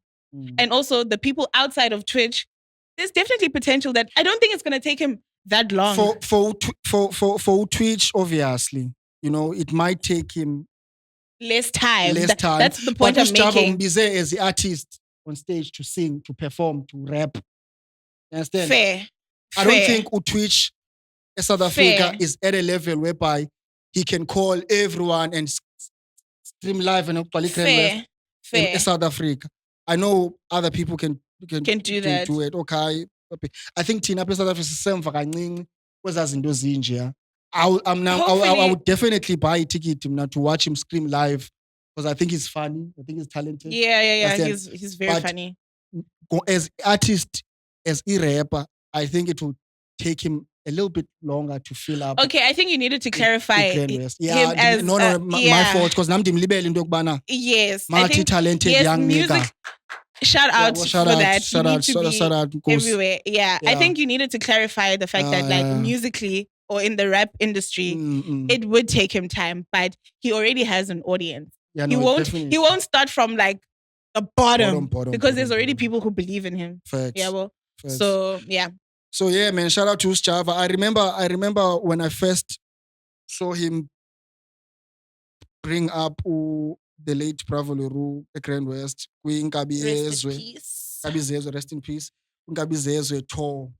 and also the people outside of Twitch. There's definitely potential that I don't think it's going to take him that long. For Twitch, obviously, it might take him less time. That's the point I'm making. But as the artist on stage to sing, to perform, to rap. You understand? Fair. I don't think Twitch South Africa is at a level whereby he can call everyone and stream live and Fair. in South Africa. I know other people can do that. Do it. Okay. I think Tina South Africa semva kancinci kwezazinto zinje. I would definitely buy a ticket now to watch him scream live because I think he's funny. I think he's talented. Yeah. He's very funny. As artist, as a rapper, I think it will take him a little bit longer to fill up. Okay, I think you needed to clarify him as my fault because I'm libele into yokubana. Yes, multi-talented young music. nigga. Shout out for that. Shout out everywhere. Yeah, I think you needed to clarify the fact that like musically or in the rap industry, it would take him time, but he already has an audience. Yeah, he won't start from like the bottom because there's already people who believe in him. Facts. Yeah, well. Facts. So yeah, man. Shout out to Sjava. I remember when I first saw him bring up the late Bravo Leroux, the Grand West, Nkabi Zezwe, rest in peace. Nkabi Zezwe tour.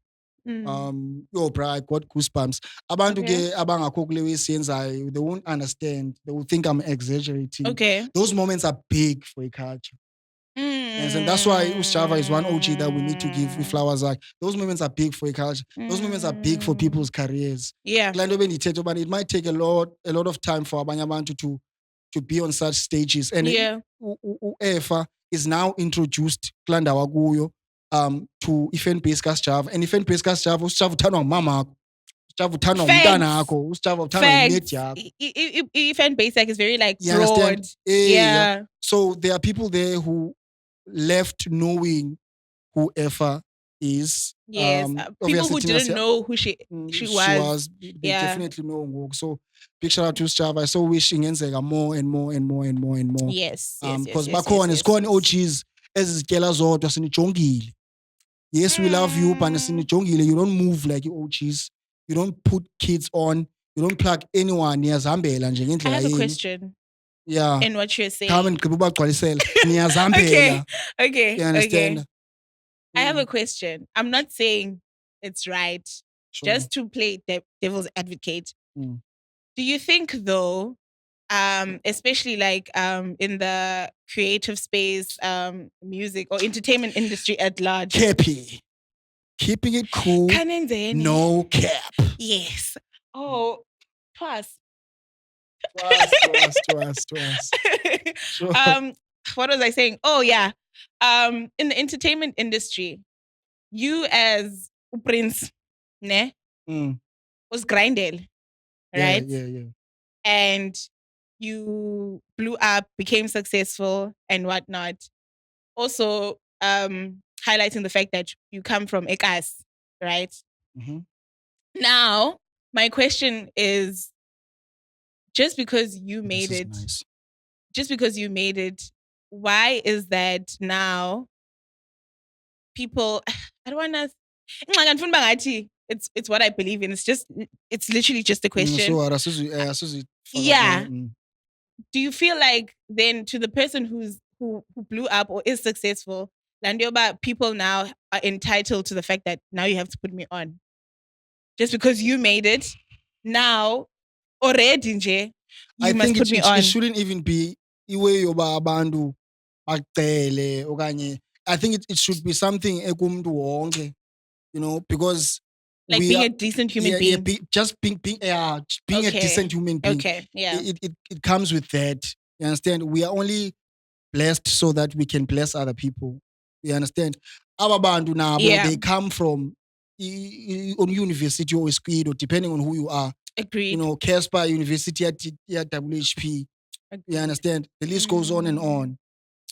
Bro, I got goosebumps. Abantu ke abangakho kule wesiyenzayo, they won't understand. They will think I'm exaggerating. Okay. Those moments are big for a culture. And that's why Sjava is one OG that we need to give flowers. Like those moments are big for a culture. Those moments are big for people's careers. Yeah. It might take a lot of time for abanye abantu to be on such stages. And Efa is now introduced Klandawa Guyo to ifan base kaSjava. And ifan base kaSjava, uSjava uthandwa ngumama wakho. uSjava uthandwa ngumntana wakho. uSjava uthandwa ngimate yakho. Ifan base is very like broad. Yeah. So there are people there who left knowing who Efa is. Yes. People who didn't know who she was. They definitely know. So big shout out to Sjava. I so wish ingenzeka more and more and more and more and more. Yes. Because bakhona sikhona OGs ezizityela zodwa sinijongile. Yes, we love you, but sinijongile. You don't move like your OGs. You don't put kids on. You don't plug anyone. Niyazihambela nje ngendlela yenu. I have a question. Yeah. In what you're saying. Come and niyazihambela. Okay. You understand? Okay. I have a question. I'm not saying it's right. Sure. Just to play devil's advocate. Do you think though, especially like in the creative space, music or entertainment industry at large. Keeping it cool. No cap. Yes. Oh, twice. Sure. What was I saying? Oh yeah. In the entertainment industry, you as Prince, was grindel, right? Yeah. And you blew up, became successful and whatnot. also highlighting the fact that you come from Ekas, right? Mm-hmm. Now, my question is, just because you made This is it, nice. just because you made it, why is that now people I don't wanna it's what I believe in. It's literally just a question. So Yeah. Do you feel like then to the person who blew up or is successful, Landioba, people now are entitled to the fact that now you have to put me on? Just because you made it, now already nje, I you must think put me it on. shouldn't even be iwe yoba abantu bacele okanye. I think it should be something ekumntu wonke, because Like we being are a decent human being. just being a decent human being. Okay. Yeah. It comes with that. You understand? We are only blessed so that we can bless other people. You understand? Aba bantu nabo, Yeah. they come from on university or school, or depending on who you are. Agreed. Casper University at WHP. You understand? The list goes on and on.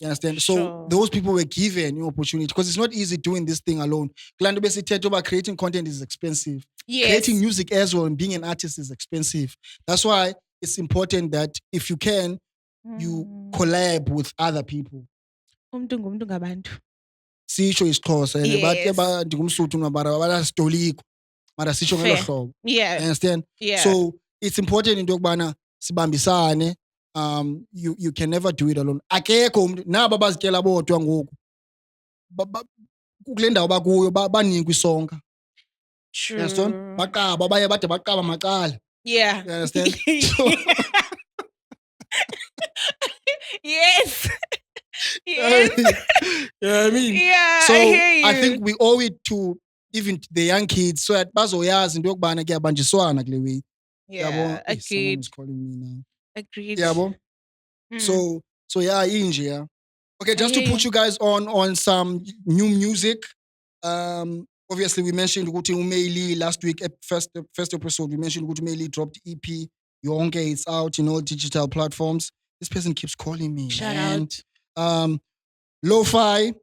You understand? Sure. So those people were given opportunity, because it's not easy doing this thing alone. Creating content is expensive. Yes. Creating music as well and being an artist is expensive. That's why it's important that if you can, you collab with other people. Umntu ngumntu ngabantu. Sisho isiXhosa and Yes. ndingumSuthu mara sitoliko. Mara sisho ngelo hlobo. Yeah. You understand? Yeah. So it's important into yokubana sibambisane. You can never do it alone. Akekho umuntu naba bazityela bodwa ngoku. Kule ndawo bakuyo banikwa isonka. True. You understand? Baqaba baye bade baqaba macala. Yeah. You understand? Yes. Yes. I mean? Yeah, So I hear you. I think we owe it to even the young kids so that bazoyazi into yokubana kuyabanjiswana kule way. Yeah, Someone agreed. is calling me now. Agreed. Yabo? So yeah, inje, yeah. Okay, just to put you guys on some new music. Obviously we mentioned ukuthi uMaili last week, first episode, we mentioned ukuthi uMaili dropped EP. Yonke, it's out in all digital platforms. This person keeps calling me. Shout out. Lo-Fi.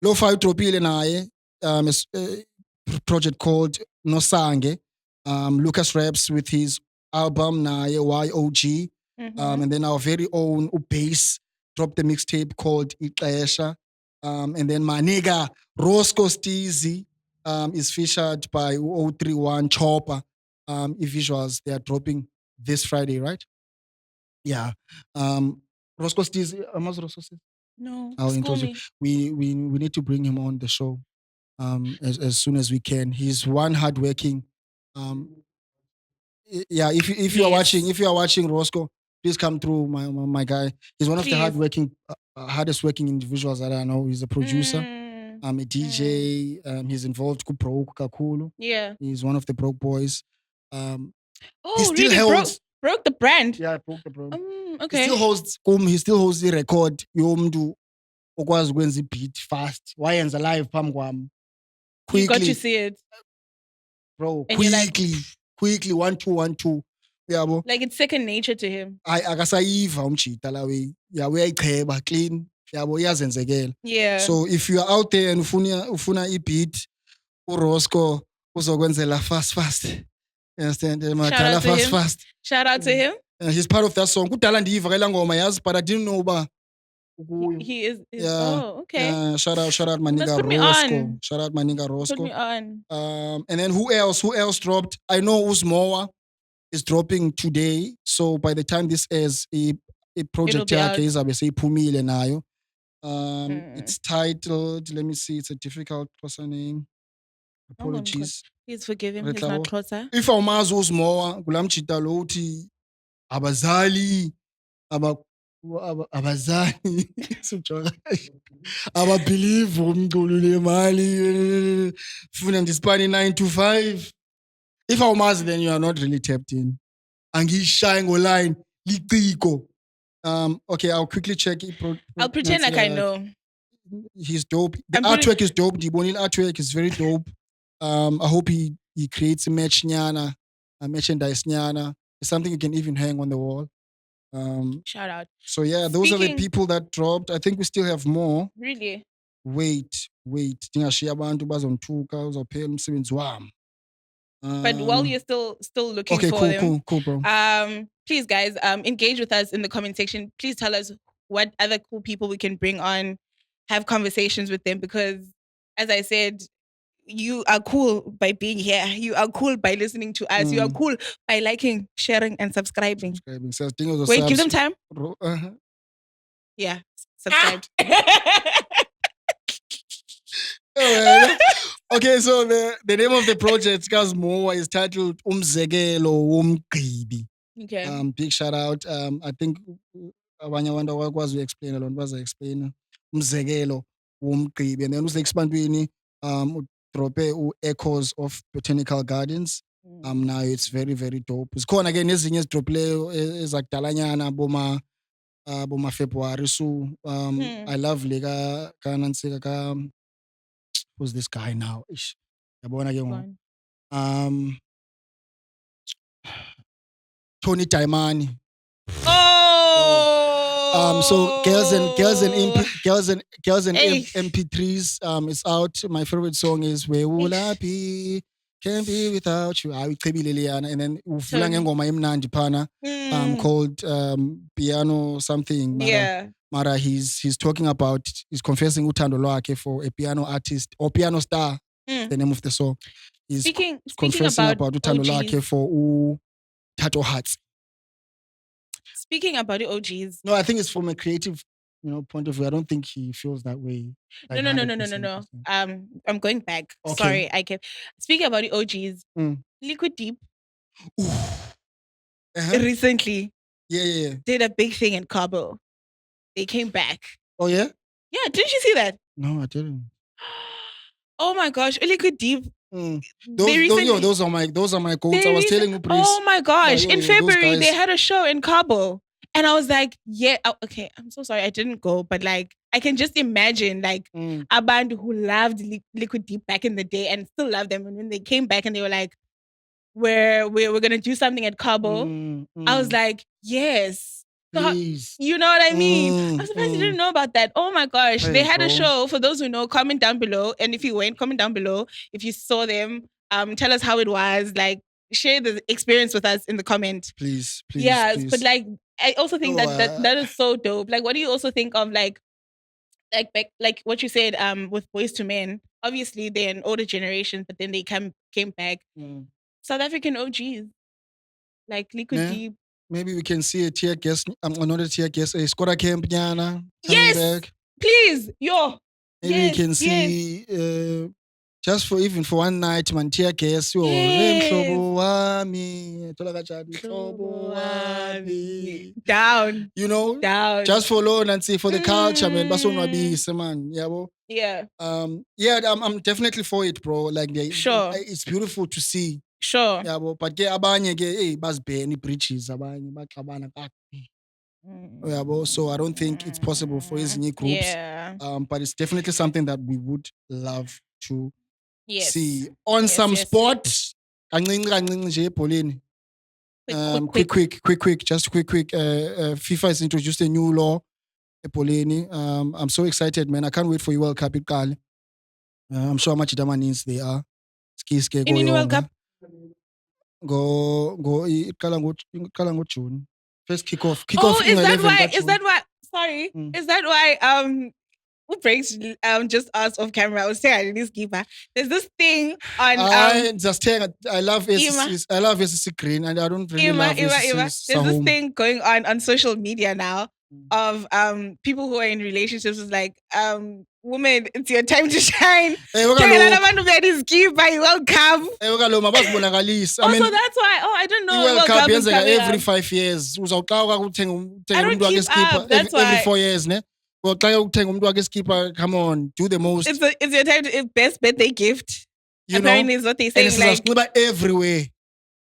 Lo-Fi udropile naye. A project called Nosange. Lucas Raps with his album naye YOG. And then our very own Bass dropped a mixtape called Ixesha. And then my nigga Roscoe Steezy is featured by 031 Chopper. Visuals, they are dropping this Friday, right? Yeah. Roscoe Steezy, Roscoe Steezy? No. I'll introduce. We need to bring him on the show as soon as we can. He's one hardworking. Yeah, if you are watching Roscoe, please come through, my guy. He's one of the hardest working individuals that I know. He's a producer, a DJ. He's involved with Broke Kakulu. Yeah. He's one of the Broke boys. He still holds Broke the brand. Yeah, Broke the brand. Okay. He still holds the record yomntu okwazi ukwenza i-beat fast. Wayenza live phambi kwami. You got to see it. Bro, quickly 1 2 1 2. Yabo. Like it's second nature to him. Akasayiva umjita la way. Yabo uyayicheba clean. Yabo iyazenzekela. Yeah. So if you are out there and ufuna i-beat, uRoscoe uzokwenzela fast. You understand? Fast. Shout out to him. He's part of that song. Kudala ndiyiva kala ngoma yazi, but I didn't know uba he is. Oh, okay. Shout out my nigga Roscoe. Shout out my nigga Roscoe. Put me on. And then who else dropped? I know Usmoa is dropping today. So by the time this airs, a project yakhe izabe seyiphumile nayo. It's titled, let me see, it's a difficult Xhosa name. Apologies. Please forgive him. He's not Xhosa. If awumazi Usmoa, kulamjita lo uthi abazali abazali ababelieve umculo lemali funa ndisipani 9 to 5. If awumazi, then you are not really tapped in. Angiyishaye ngoline liciko. Okay, I'll quickly check it. I'll pretend like I know. He's dope. The artwork is dope. The Bonil artwork is very dope. I hope he creates a merchandise nyana. It's something you can even hang on the wall. Shout out. So yeah, those are the people that dropped. I think we still have more. Really? Wait. Ndingashiya abantu bazongithuka uzophela umsebenzi wami. But while you're still looking for them, cool, bro. Please, guys, engage with us in the comment section. Please tell us what other cool people we can bring on, have conversations with them, because as I said, you are cool by being here. You are cool by listening to us. You are cool by liking, sharing, and subscribing. Wait, give them time. Yeah, subscribe. Okay, so the name of the project, guys, more is titled Umzekelo Womgqibi. Okay. Big shout out. I think abanye abantu abakwazi explain alone baza-explain umzekelo womgqibi, and then use-expandweni drope echoes of Botanical Gardens. Now it's very, very dope. Zikhona again nezinye ezidropileyo ezakudalanyana boma February. So I love lega ka who's this guy now? Tony Taimani. Oh. So girls and MP3s. It's out. My favorite song is Where Will I Be? Can't be without you. And then uvula ngengoma emnandi phana called Piano something. Mara he's talking about, he's confessing uthando lwakhe for a piano artist or piano star. The name of the song. He's confessing about uthando lwakhe for Tato Hearts. Speaking about the OGs. No, I think it's from a creative, point of view. I don't think he feels that way. Like no. I'm going back. Okay. Sorry, I kept speaking about the OGs. Liquid Deep. Recently. Yeah. Did a big thing in Cabo. They came back. Oh yeah? Yeah, didn't you see that? No, I didn't. Oh my gosh, Liquid Deep. Those are my goats. I was telling you, please. Oh my gosh. In February, they had a show in Cabo. And I was like, yeah, okay, I'm so sorry I didn't go. But like, I can just imagine like a band who loved Liquid Deep back in the day and still love them. And when they came back and they were like, we're going to do something at Cabo. I was like, yes. So, you know what I mean? I'm surprised you didn't know about that. Oh my gosh. They had a show. For those who know, comment down below. And if you went, comment down below. If you saw them, tell us how it was. Like, share the experience with us in the comment. Please. Yes, please. but like, I also think that is so dope. Like, what do you also think of like what you said with Boys to Men? Obviously, they're an older generation, but then they came back. South African OGs. Like Liquid Deep. Maybe we can see a tear gas. Not a tear gas. A Skoda Camp Nyana. Yes, back. Please, Maybe we can see just for one night, man. Tear gas. Down. Down. Just for loan and see for the culture, man. Yeah. I'm definitely for it, bro. Like, it's beautiful to see. Sure. Yeah, but abanye bazibhena bridges abanye baxabana so I don't think it's possible for ezinye groups. Yeah. But it's definitely something that we would love to see on some sport. Kancinci nje ebholeni. Quick. Just quick. FIFA has introduced a new law ebholeni. I'm so excited, man. I can't wait for World Cup iqale. I'm sure much amaninzi they are. Ski in World Cup. Go iqala ngoJune. First kickoff. Is that why? Sorry. Is that why who breaks just us off camera? I was saying this keeper. There's this thing on I love SC Green and I don't really love SC. There's this thing going on social media now of people who are in relationships is like woman, it's your time to shine. Also, that's why. Oh, I don't know. World Cup every 5 years. I don't keep up. That's why. Every 4 years, ne? Well, come on, do the most. It's your time to best birthday gift. Apparently, is what they say. Like everywhere.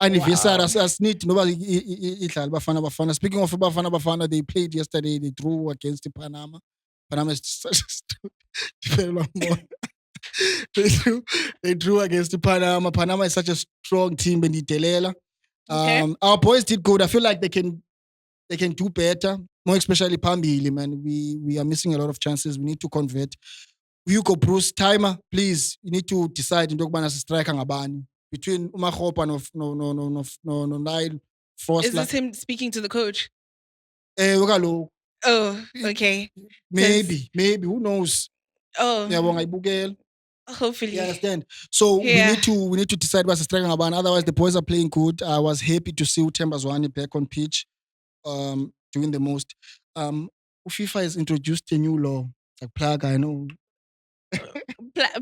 Anniversary as need nobody Bafana. Speaking of Bafana, they played yesterday. They drew against Panama. Panama is such a they drew against Panama. Panama is such a strong team. Our boys did good. I feel like they can they can do better, more especially phambili, man. We are missing a lot of chances. We need to convert. Hugo Bruce, timer, please. You need to decide into yokubana striker ngabani between uMakgopa no Nile Frost. Is this him speaking to the coach? Kaloku. Oh, okay. Maybe. Who knows? Oh. Ngiyabonga. Hopefully. You understand? So we need to decide what's striking about. Otherwise, the boys are playing good. I was happy to see Uthemba Zwane back on pitch, doing the most. FIFA has introduced a new law. Like plug, I know.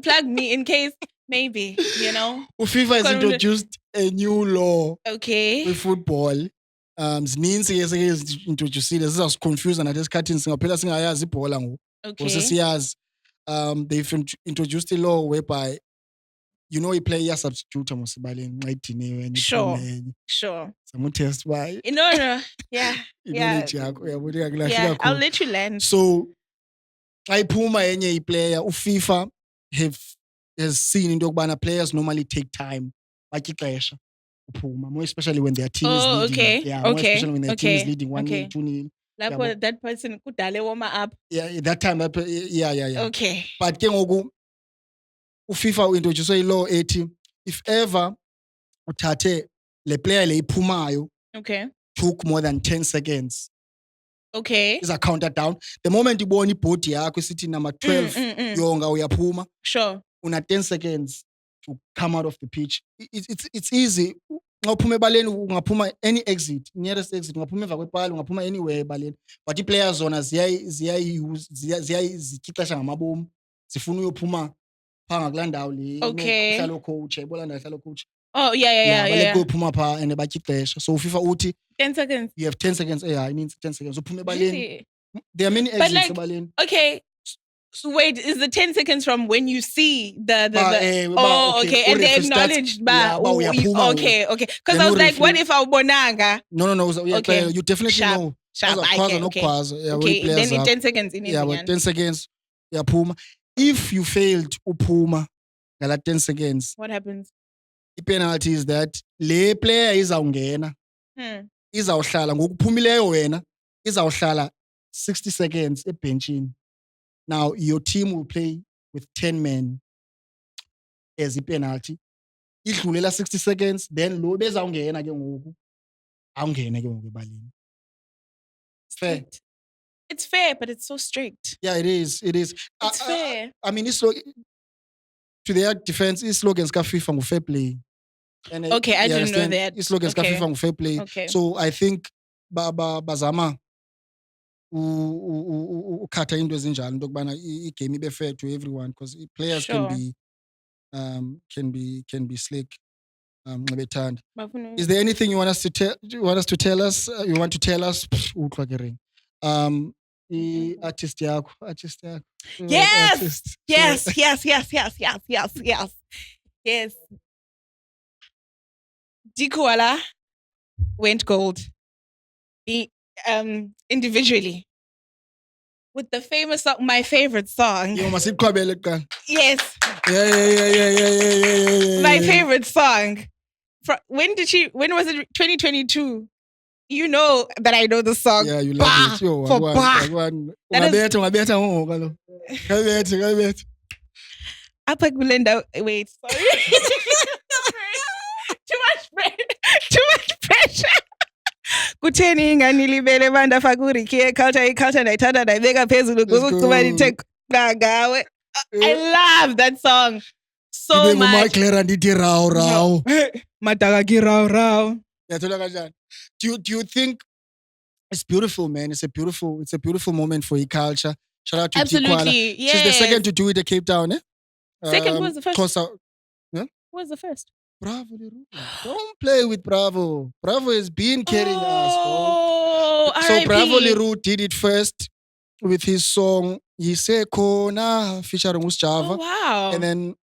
Plug me in case maybe, you know. FIFA has introduced a new law. Okay. With football. Zininzi ezintroducile zizasiconfuse natesikhathini singaphela singayazi ibhola ngoku. Okay. Siyazi. They've introduced a law whereby you know a player substitute mosibaleni xa idiniwe enye. Sure. Some test why. No. Yeah. Yeah. I'll let you learn. So ayiphuma enye iplayer uFIFA has seen into yokubana players normally take time batya ixesha uphuma, more especially when their team is leading. Okay. Yeah, more especially when their team is leading 1-0, 2-0. Lapho that person kudale warm up. Yeah, that time yeah. Okay. But ke ngoku uFIFA introduce a law ethi if ever uthathe le player le iphumayo, okay, took more than 10 seconds, okay, is a counter down. The moment ibona ibhodi yakho isithi number 12 yonga uyaphuma, sure, una 10 seconds to come out of the pitch. It's easy. Xa uphuma ebaleni ungaphuma any exit, nearest exit, ungaphuma emva kwepali, ungaphuma anywhere ebaleni. But ii-players zona ziyayikhixesha ngamabomu, zifuna uyophuma phaa ngakulaa ndawo le uhlala coach, ayibona ndawo hlala coach. Oh yeah. Baleke uyophuma phaa and batya ixesha. So FIFA uthi 10 seconds. You have 10 seconds. Yeah, it means 10 seconds. Uphuma ebaleni. There are many exits ebaleni. Okay. So wait, is the 10 seconds from when you see the okay, and they acknowledged okay. Because I was like, what if I bonanga? No. Okay. You definitely know. Sharp. Okay. Then in 10 seconds. Yeah, 10 seconds. Yeah, puma. If you failed upuma, 10 seconds. What happens? The penalty is that le player izawungena. Izawuhlala ngokuphumileyo wena. Izawuhlala 60 seconds ebenchini. Now, your team will play with 10 men as a penalty. Idlulela 60 seconds, then lo bezawungena ke ngoku. Awungena ke ngoku ebaleni. It's fair. It's fair, but it's so strict. Yeah, it is. It's fair. I mean, to their defense, slogans ka FIFA ngu fair play. And okay, I didn't know that. Slogans ka FIFA ngu fair play. Okay. So I think bazama ukhatha into ezinjalo into yokubana igame ibe fair to everyone because players can be slick nxa bethanda. Is there anything you want us to tell us? You want to tell us? Utlwa artist yakho. Yes. Dikoala went gold. Individually with the famous song, my favorite song. Yes. Yeah. My favorite song. When was it? 2022. You know that I know the song. Yeah, you love it. Wait, sorry. Too much pressure. Kutheni nganilibele banda fakuri kie culture ndayithatha ndayibeka phezulu ngokucuma nithe ngawe. I love that song so much. Ndithi raw. Madaka ki raw. Yathola kanjani? Do you think it's beautiful, man? It's a beautiful moment for culture. Shout out to Absolutely, yes. She's the second to do it at Cape Town, eh? Second was the first. Yeah? Who was the first? Bravo, Leroux. Don't play with Bravo. Bravo has been carrying us. So R.I.P. Bravo Leroux did it first with his song Yisekhona featuring Usjava. Oh, wow. And then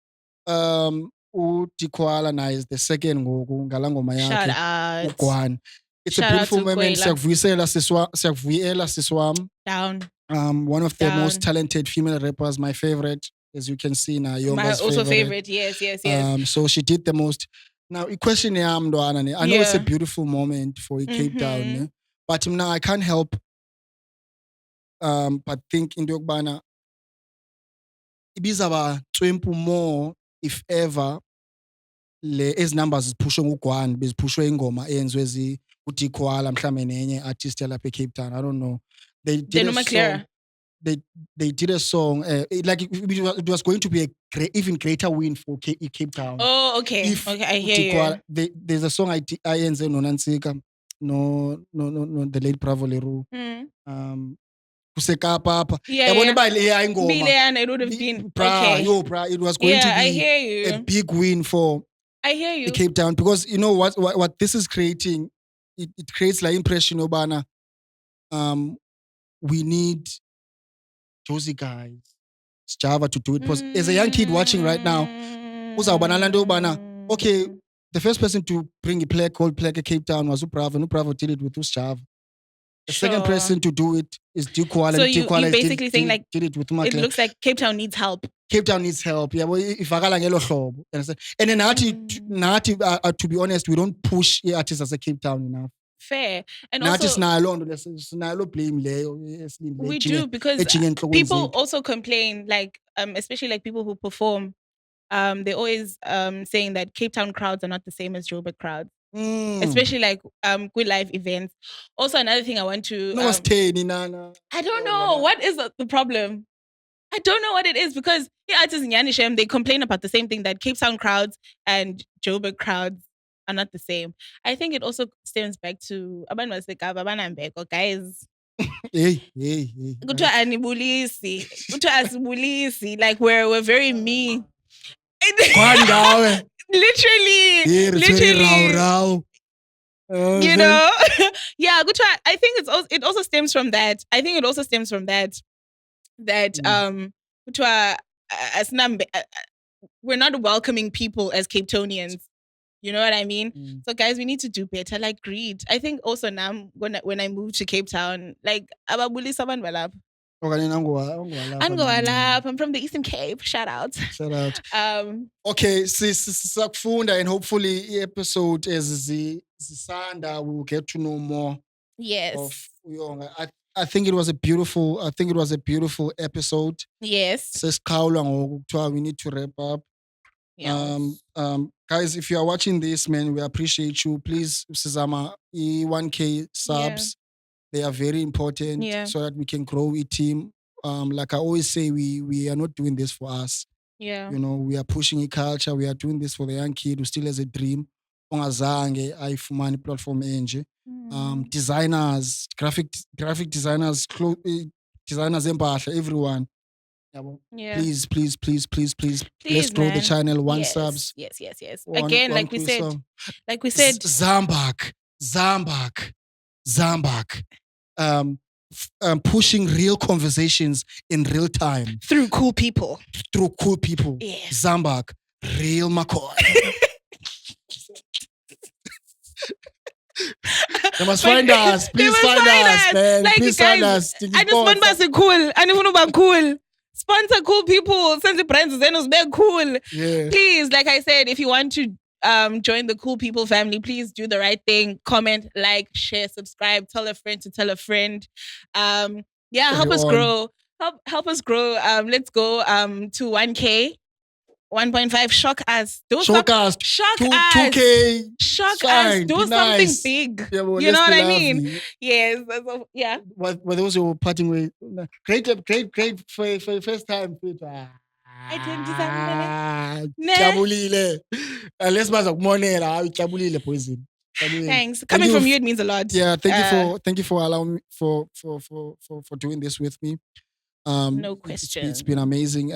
uDikwala na is the second ngoku ngalangoma yakhe uGwan. It's a beautiful moment. Siyakuvuyela siswam. Down. One of the most talented female rappers, my favorite. As you can see now, my also favorite. Yes. So she did the most. Now, a question I know it's a beautiful moment for Cape Town, But now I can't help but think into yokubana ibizaba cwempu more if ever ezi numbers ziphushwe ngugwani beziphushwe ingoma eyenziwe uDikwala mhlambe nenye artist yalapha eCape Town. I don't know. They did a song. They did a song like it was going to be a even greater win for Cape Town. Oh, okay. Okay, I hear you. There's a song I yenze noNansika no the late Bravo Leroux. Kusekapa apha. Yabona ba le ingoma. It would have been it was going to be I hear you. A big win for I hear you. Cape Town, because you know what this is creating, it creates like impression obana we need Josie guys, Java to do it. Because as a young kid watching right now, okay, the first person to bring a plaque called Plaque Cape Town was Ubravo, and Ubravo did it with Java. The second person to do it is Dikwala. So you're basically saying like did it with it looks like Cape Town needs help. Cape Town needs help. Yeah, well, if I and then to be honest, we don't push artists as a Cape Town enough. Fair. And also blame we do, because people also complain, like especially like people who perform, they're always saying that Cape Town crowds are not the same as Joburg crowds. Especially like good live events. Also, another thing I want to I don't know what is the problem. I don't know what it is, because artists in Yanishem, they complain about the same thing, that Cape Town crowds and Joburg crowds are not the same. I think it also stems back to guys. Like we're very mean. Literally. You know? Yeah, I think it also stems from that. I think it also stems from that we're not welcoming people as Cape Townians. You know what I mean? So guys, we need to do better, like greet. I think also now when I moved to Cape Town, like ababuli saban balap. I'm from the Eastern Cape. Shout out. Okay, sakufunda, and hopefully episode as Zisanda we will get to know more. Yes. Of Uyonga. I think it was a beautiful episode. Yes. We need to wrap up. Yes. Guys, if you are watching this, man, we appreciate you. Please, Sizama, 1K subs. They are very important so that we can grow a team. Like I always say, we are not doing this for us. Yeah. You know, we are pushing a culture. We are doing this for the young kid who still has a dream. Ongazange ayifumani platform enje. Designers, graphic designers, designers empahla, everyone. Yeah. Please, let's grow the channel. One subs. Yes. Again, like we said, Zambak. Pushing real conversations in real time through cool people. Yes. Zambak, real McCoy. They must find us. Please find us, man. Like, please guys, find us. I just want to be cool. I want to be cool. Sponsor cool people. Send the brands. Be cool. Yeah. Please, like I said, if you want to join the cool people family, please do the right thing. Comment, like, share, subscribe. Tell a friend to tell a friend. Help us grow. Help us grow. Let's go to 1K. 1.5. Shock us. Shock us. 2K. Shock us. Do something big. Yeah, well, you know what I mean? Yes. Yeah. What those who were parting with? Great for first time. I 27 minutes. Jabulile. Let's back money. Jabulile poison. Thanks. Coming from you, it means a lot. Yeah. Thank you for allowing me for doing this with me. No question. It's been amazing.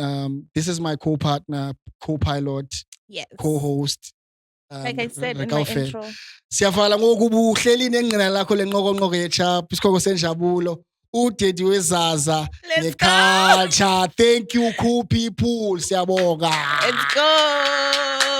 This is my co-partner, co-pilot, co-host. Like I said in my intro. Siyafala ngoku ubuhleli nengqina lakho lenqokonqoko yechap isikoko senjabulo udedi wezaza neculture. Thank you cool people. Siyabonga. Let's go.